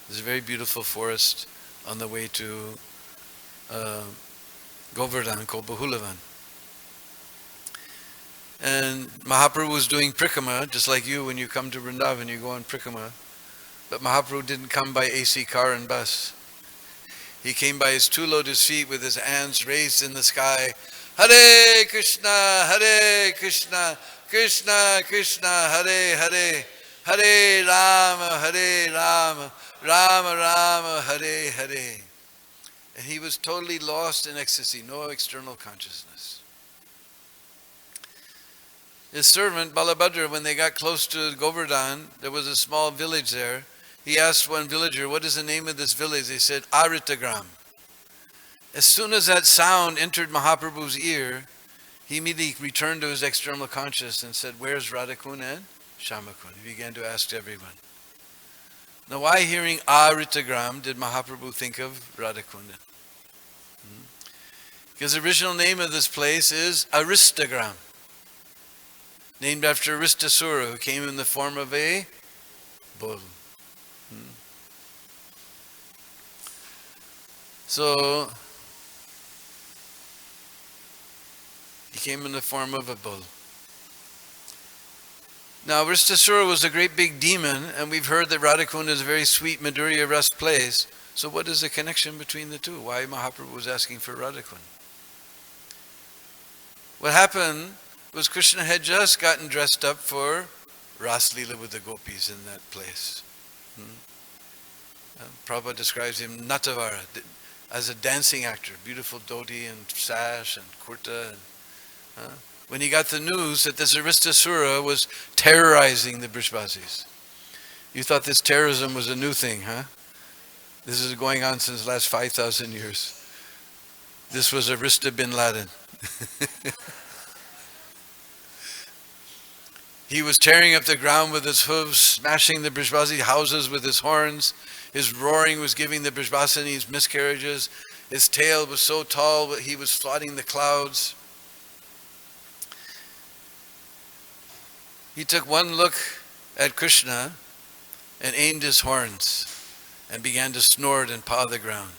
There's a very beautiful forest on the way to Govardhan called Bahulavan. And Mahaprabhu was doing Prikrama, just like you when you come to Vrindavan, you go on Prikrama. But Mahaprabhu didn't come by AC car and bus. He came by his two lotus feet with his hands raised in the sky. Hare Krishna, Krishna Krishna, Hare Hare, Hare Rama, Rama Rama, Hare Hare. And he was totally lost in ecstasy, no external consciousness. His servant, Balabhadra, when they got close to Govardhan, there was a small village there. He asked one villager, what is the name of this village? They said, Aritagram. As soon as that sound entered Mahaprabhu's ear, he immediately returned to his external consciousness and said, where's Radhakund and Shyamakund? He began to ask everyone. Now, why hearing Aritagram did Mahaprabhu think of Radhakund? Because the original name of this place is Aristagram, named after Aristasura, who came in the form of a bull. So, he came in the form of a bull. Now, Aristasura was a great big demon, and we've heard that Radhakund is a very sweet Madhurya Ras place. So what is the connection between the two? Why Mahaprabhu was asking for Radhakund? What happened was Krishna had just gotten dressed up for Ras Leela with the gopis in that place. Prabhupada describes him Natavara as a dancing actor, beautiful dhoti and sash and kurta. When he got the news that this Aristasura was terrorizing the Brishbasis. You thought this terrorism was a new thing, huh? This is going on since the last 5,000 years. This was Arista bin Laden. He was tearing up the ground with his hooves, smashing the Brishbasi houses with his horns. His roaring was giving the Brishbasinis miscarriages. His tail was so tall that he was flooding the clouds. He took one look at Krishna and aimed his horns and began to snort and paw the ground.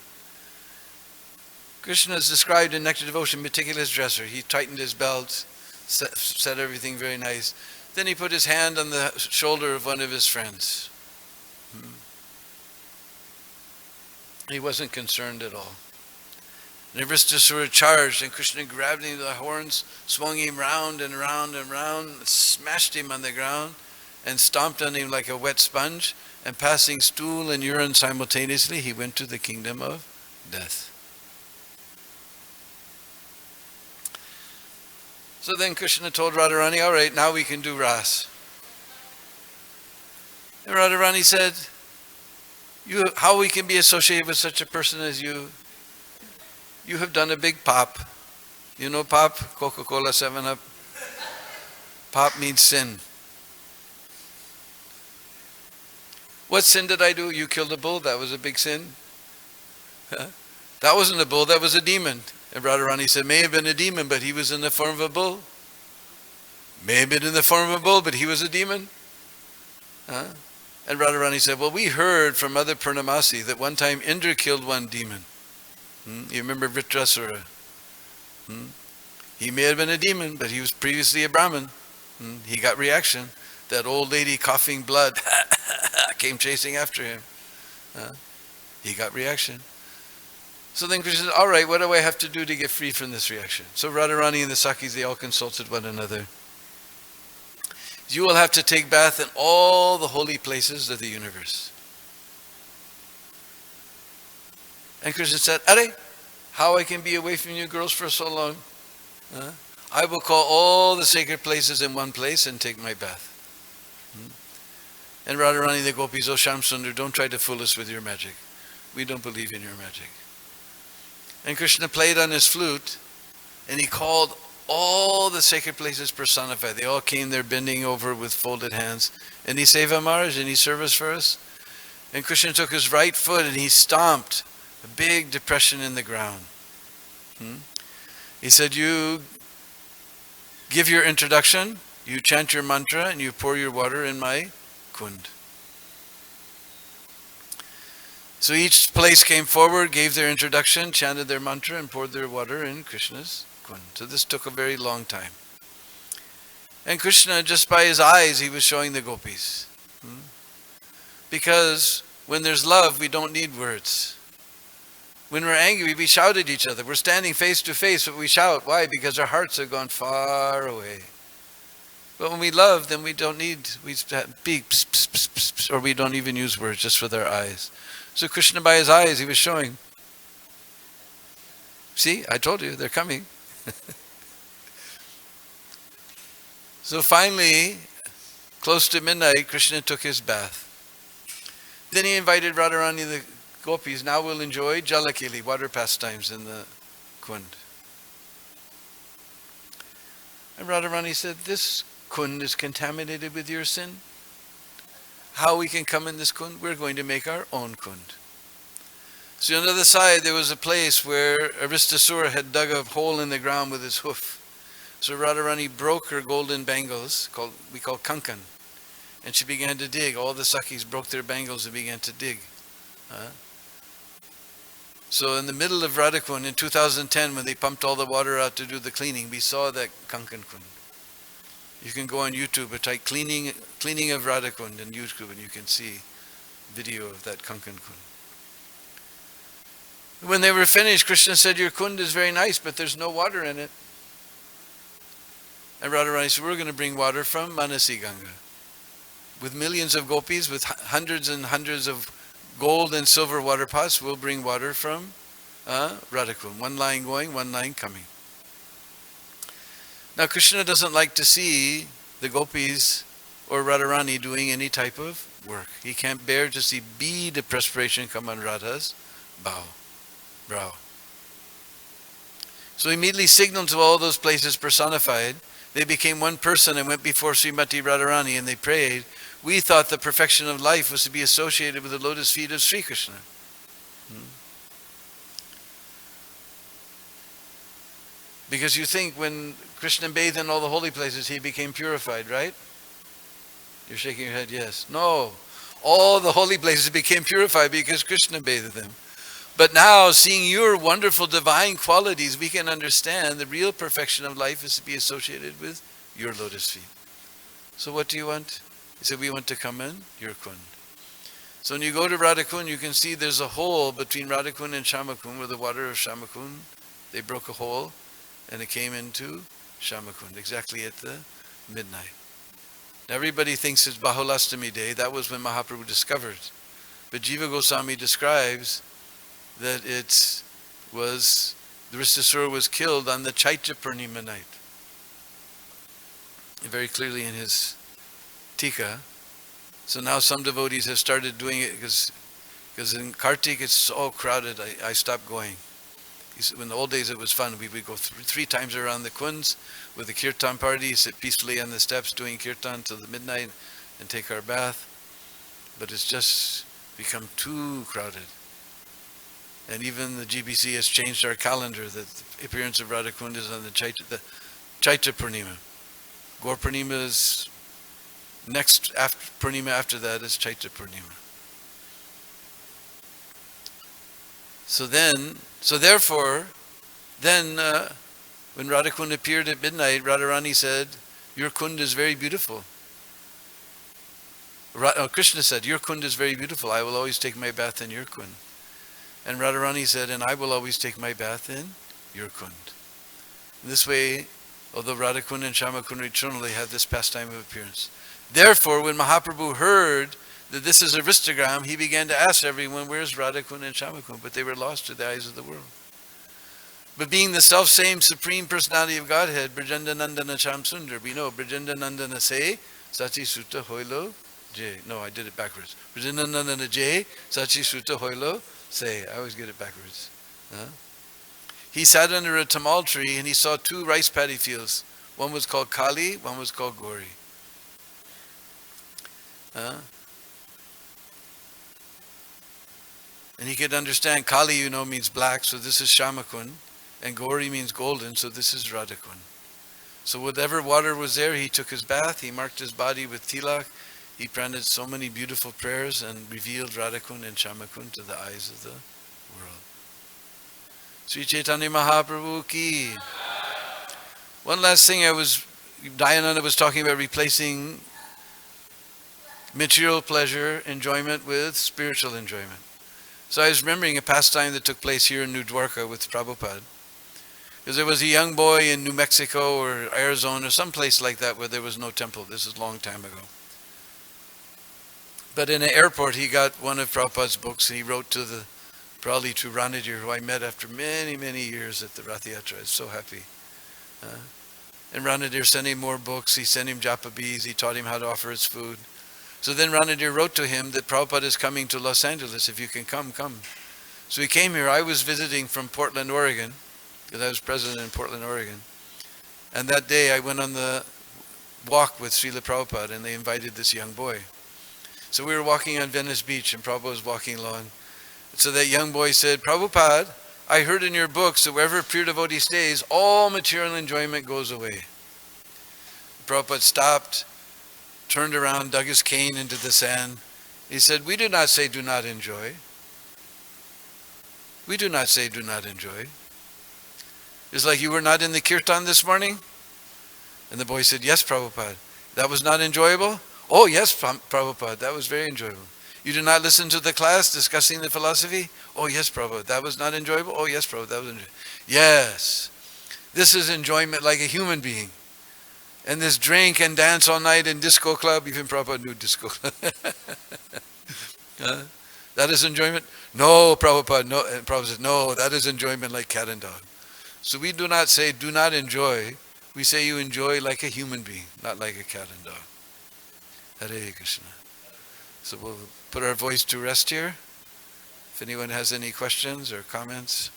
Krishna is described in Nectar Devotion, meticulous dresser. He tightened his belt, set everything very nice. Then he put his hand on the shoulder of one of his friends. He wasn't concerned at all. And Aristasura charged, and Krishna grabbed him by the horns, swung him round and round and round, smashed him on the ground, and stomped on him like a wet sponge, and passing stool and urine simultaneously, he went to the kingdom of death. So then Krishna told Radharani, all right, now we can do Ras. And Radharani said, how we can be associated with such a person as you? You have done a big pop. You know pop? Coca-Cola 7-Up. Pop means sin. What sin did I do? You killed a bull. That was a big sin. Huh? That wasn't a bull. That was a demon. And Radharani said, may have been a demon, but he was in the form of a bull. May have been in the form of a bull, but he was a demon. Huh? And Radharani said, well, we heard from Mother Purnamasi that one time Indra killed one demon. You remember Vritrasura? He may have been a demon, but he was previously a Brahmin. He got reaction. That old lady coughing blood came chasing after him. He got reaction. So then Krishna said, all right, what do I have to do to get free from this reaction? So Radharani and the Sakhis, they all consulted one another. You will have to take bath in all the holy places of the universe. And Krishna said, Are, how I can be away from you girls for so long? I will call all the sacred places in one place and take my bath. And Radharani, the gopis, oh Shamsundar, don't try to fool us with your magic. We don't believe in your magic. And Krishna played on his flute, and he called all the sacred places personified. They all came there bending over with folded hands. And he saved Maharaj, and he service for us. And Krishna took his right foot and he stomped a big depression in the ground. He said, you give your introduction, you chant your mantra, and you pour your water in my kund. So each place came forward, gave their introduction, chanted their mantra, and poured their water in Krishna's kund. So this took a very long time. And Krishna, just by his eyes, he was showing the gopis. Because when there's love, we don't need words. When we're angry, we shout at each other. We're standing face to face, but we shout. Why? Because our hearts have gone far away. But when we love, then we don't need, we speak, or we don't even use words, just with our eyes. So Krishna, by his eyes, he was showing. See, I told you, they're coming. So finally, close to midnight, Krishna took his bath. Then he invited Radharani, the gopis, now we'll enjoy Jalakili, water pastimes in the kund. And Radharani said, this kund is contaminated with your sin. How we can come in this kund? We're going to make our own kund. So on the other side, there was a place where Aristasura had dug a hole in the ground with his hoof. So Radharani broke her golden bangles, we call kankan, and she began to dig. All the Sakhis broke their bangles and began to dig. So in the middle of Radhakund in 2010, when they pumped all the water out to do the cleaning, we saw that Kankan Kund. You can go on YouTube and type cleaning of Radhakund in YouTube and you can see video of that Kankan Kund. When they were finished, Krishna said, your kund is very nice, but there's no water in it. And Radharani said, we're going to bring water from Manasi Ganga. With millions of gopis, with hundreds and hundreds of gold and silver water pots, we'll bring water from Radhakund. One line going, one line coming. Now Krishna doesn't like to see the gopis or Radharani doing any type of work. He can't bear to see bead of perspiration come on Radha's brow. So he immediately signaled to all those places personified. They became one person and went before Srimati Radharani and they prayed. We thought the perfection of life was to be associated with the lotus feet of Sri Krishna. Because you think when Krishna bathed in all the holy places, he became purified, right? You're shaking your head, yes. No. All the holy places became purified because Krishna bathed them. But now, seeing your wonderful divine qualities, we can understand the real perfection of life is to be associated with your lotus feet. So what do you want? He said, we want to come in your kund. So when you go to Radhakund, you can see there's a hole between Radhakund and Shamakund, where the water of Shamakund, they broke a hole, and it came into Shamakund, exactly at the midnight. Now everybody thinks it's Bahulastami day. That was when Mahaprabhu discovered. But Jiva Goswami describes that it was, the Ristasura was killed on the Chaitra Purnima night. Very clearly in his Tika. So now some devotees have started doing it because in Kartik it's so crowded, I stopped going. In the old days it was fun. We would go three times around the kunds with the kirtan party, sit peacefully on the steps doing kirtan till the midnight and take our bath. But it's just become too crowded. And even the GBC has changed our calendar that the appearance of Radhakund is on the Chaitra Purnima. Gaur Purnima is next Purnima after that is Chaitra Purnima. So therefore, when Radhakund appeared at midnight, Radharani said, your kund is very beautiful. Krishna said, your kund is very beautiful. I will always take my bath in your kund. And Radharani said, and I will always take my bath in your kund. In this way, although Radhakund and Shamakund eternally had this pastime of appearance. Therefore, when Mahaprabhu heard that this is a Vristagram, he began to ask everyone, where's Radhakund and Shamakund? But they were lost to the eyes of the world. But being the self-same Supreme Personality of Godhead, Brajenda Nandana Sham Sundar, we know Brajenda Nandana Se, Sachi Sutta Hoilo Je. No, I did it backwards. Brajenda Nandana Je, Sachi Sutta Hoilo Se. I always get it backwards. He sat under a tamal tree and he saw two rice paddy fields. One was called Kali, one was called Gauri. And he could understand Kali, means black, so this is Shamakund. And Gauri means golden, so this is Radhakund. So whatever water was there, he took his bath, he marked his body with tilak, he chanted so many beautiful prayers and revealed Radhakund and Shamakund to the eyes of the world. Sri Chaitanya Mahaprabhu ki. One last thing, Dayananda was talking about replacing material pleasure, enjoyment with spiritual enjoyment. So I was remembering a pastime that took place here in New Dwarka with Prabhupada. Because there was a young boy in New Mexico or Arizona or someplace like that where there was no temple. This is a long time ago. But in an airport, he got one of Prabhupada's books and he wrote probably to Ranadir, who I met after many, many years at the Rath Yatra. I was so happy. And Ranadir sent him more books. He sent him japa beads. He taught him how to offer his food. So then Ranadir wrote to him that Prabhupada is coming to Los Angeles. If you can come, come. So he came here. I was visiting from Portland, Oregon, because I was president in Portland, Oregon. And that day I went on the walk with Srila Prabhupada and they invited this young boy. So we were walking on Venice Beach and Prabhupada was walking along. So that young boy said, Prabhupada, I heard in your books that wherever a pure devotee stays, all material enjoyment goes away. Prabhupada stopped, turned around, dug his cane into the sand. He said, we do not say do not enjoy. We do not say do not enjoy. It's like you were not in the kirtan this morning? And the boy said, yes, Prabhupada. That was not enjoyable? Oh, yes, Prabhupada, that was very enjoyable. You did not listen to the class discussing the philosophy? Oh, yes, Prabhupada, that was not enjoyable? Oh, yes, Prabhupada, that was enjoyable. Yes, this is enjoyment like a human being. And this drink and dance all night in disco club, even Prabhupada knew disco club. That is enjoyment? No, Prabhupada, no. And Prabhupada said, no, that is enjoyment like cat and dog. So we do not say do not enjoy. We say you enjoy like a human being, not like a cat and dog. Hare Krishna. So we'll put our voice to rest here. If anyone has any questions or comments.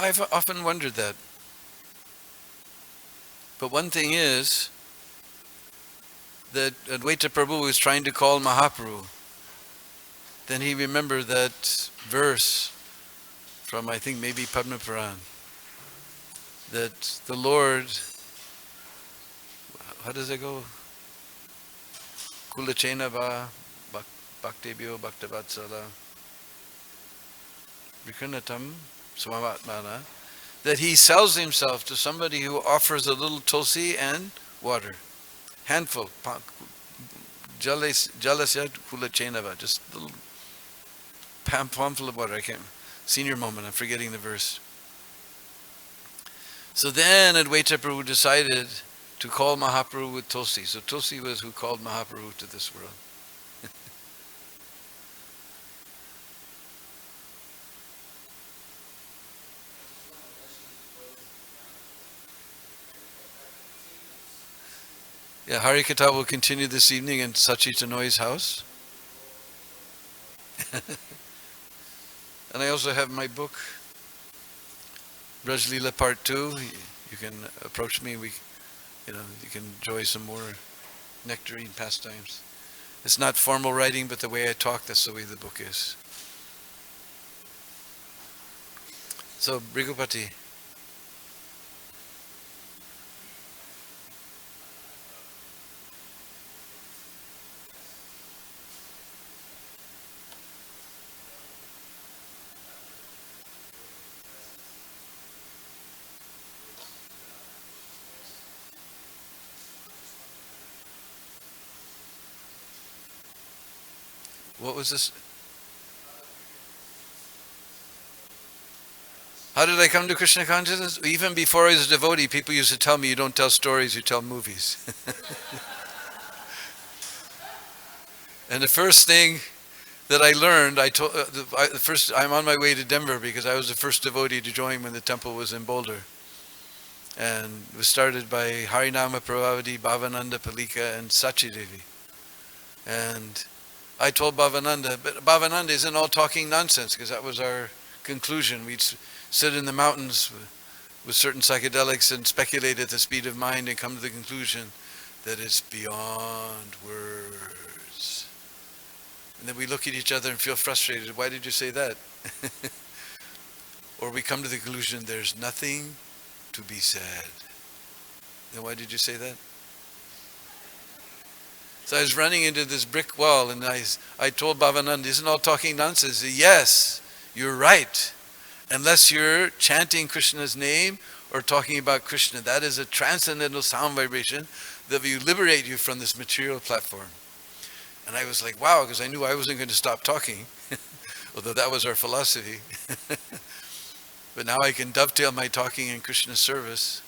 I've often wondered that. But one thing is that Advaita Prabhu was trying to call Mahaprabhu. Then he remembered that verse from, I think, maybe Padma Puran, that the Lord, how does it go? Kulachena va bhaktebhyo bhaktavatsala vikrinatam swamavatmana, that he sells himself to somebody who offers a little tulsi and water, handful, jalasya kulachenava, just a little palmful of water. I can't, senior moment, I'm forgetting the verse. So then Advaita Prabhu decided to call Mahaprabhu with Tulsi. So Tulsi was who called Mahaprabhu to this world. Yeah, Harikatha will continue this evening in Sachitanoi's house. And I also have my book, Braj Leela Part 2. You can approach me. You can enjoy some more nectarine pastimes. It's not formal writing, but the way I talk, that's the way the book is. So, Brigupati. What was this? How did I come to Krishna consciousness? Even before I was a devotee, people used to tell me, you don't tell stories, you tell movies. And the first thing that I learned, I'm on my way to Denver because I was the first devotee to join when the temple was in Boulder. And it was started by Harinama Prabhavati, Bhavananda Palika, and Sachidevi. And I told Bhavananda, but Bhavananda isn't all talking nonsense, because that was our conclusion. We'd sit in the mountains with certain psychedelics and speculate at the speed of mind and come to the conclusion that it's beyond words. And then we look at each other and feel frustrated. Why did you say that? Or we come to the conclusion there's nothing to be said. Then why did you say that? So I was running into this brick wall, and I told Bhavananda, isn't all talking nonsense? He said, yes, you're right. Unless you're chanting Krishna's name or talking about Krishna. That is a transcendental sound vibration that will liberate you from this material platform. And I was like, wow, because I knew I wasn't going to stop talking, although that was our philosophy. But now I can dovetail my talking in Krishna's service.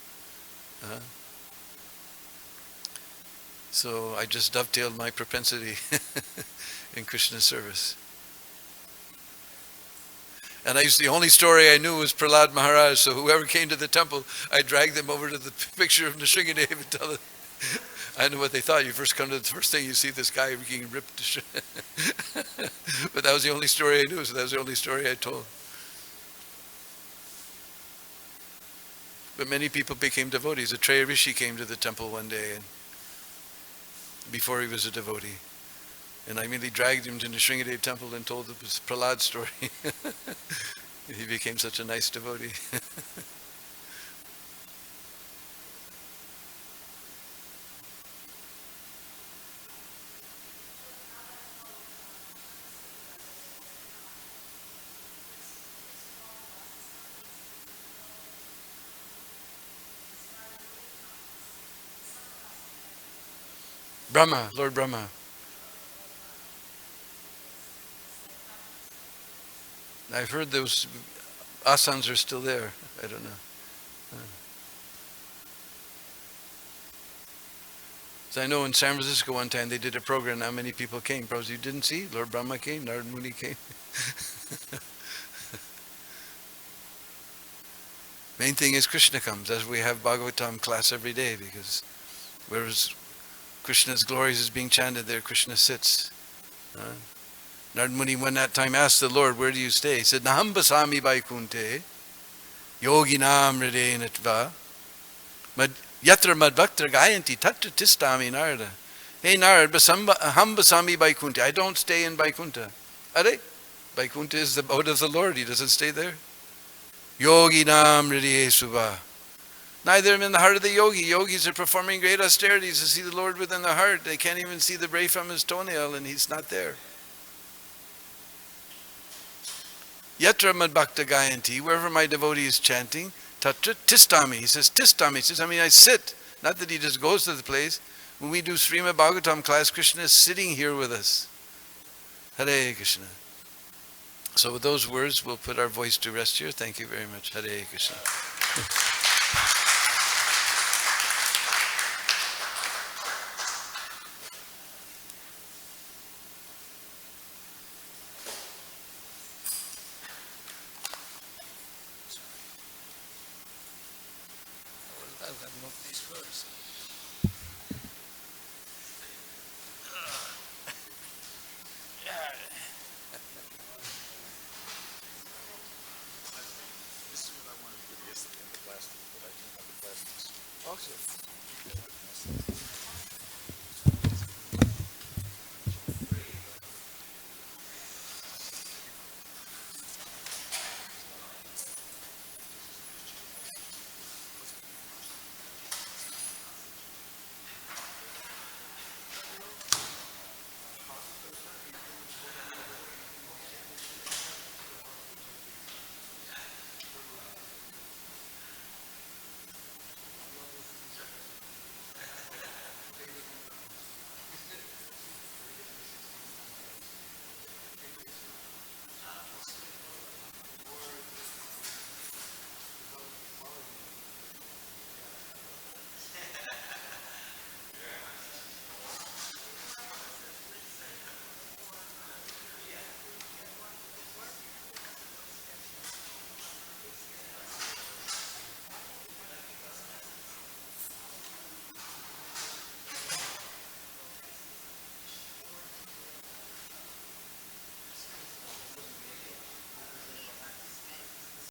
So I just dovetailed my propensity in Krishna's service. And the only story I knew was Prahlad Maharaj, so whoever came to the temple, I dragged them over to the picture of Nrsingadev and tell them, I know what they thought. You first come to the first thing, you see this guy being ripped to shit. But that was the only story I knew, so that was the only story I told. But many people became devotees. Atreya Rishi came to the temple one day, and before he was a devotee. And I immediately dragged him to the Nrsingadev temple and told the Prahlad story. He became such a nice devotee. Brahma, Lord Brahma. I've heard those asanas are still there. I don't know. So I know in San Francisco one time they did a program, how many people came. Prabhupada, you didn't see? Lord Brahma came, Narad Muni came. Main thing is Krishna comes, as we have Bhagavatam class every day, because whereas Krishna's glories is being chanted there, Krishna sits. Narad Muni one that time asked the Lord, where do you stay? He said, Naham basami vaikunte, yoginam hridayanatva, yatra madbhaktra gayanti tatra tistami Narada. Hey Narad, aham basami vaikunte. I don't stay in Vaikuntha. Are? Vaikuntha is the abode of the Lord. He doesn't stay there. Yoginam hridayesubha. Neither am in the heart of the yogi. Yogis are performing great austerities to see the Lord within the heart. They can't even see the bray from his toenail, and he's not there. Yatra madbhakta gayanti, wherever my devotee is chanting, tatra tistami. He says tistami. He says, I sit. Not that he just goes to the place. When we do Srimad Bhagavatam class, Krishna is sitting here with us. Hare Krishna. So with those words, we'll put our voice to rest here. Thank you very much. Hare Krishna. This is what I wanted to do yesterday in the plastics, but I didn't have the plastics. Okay.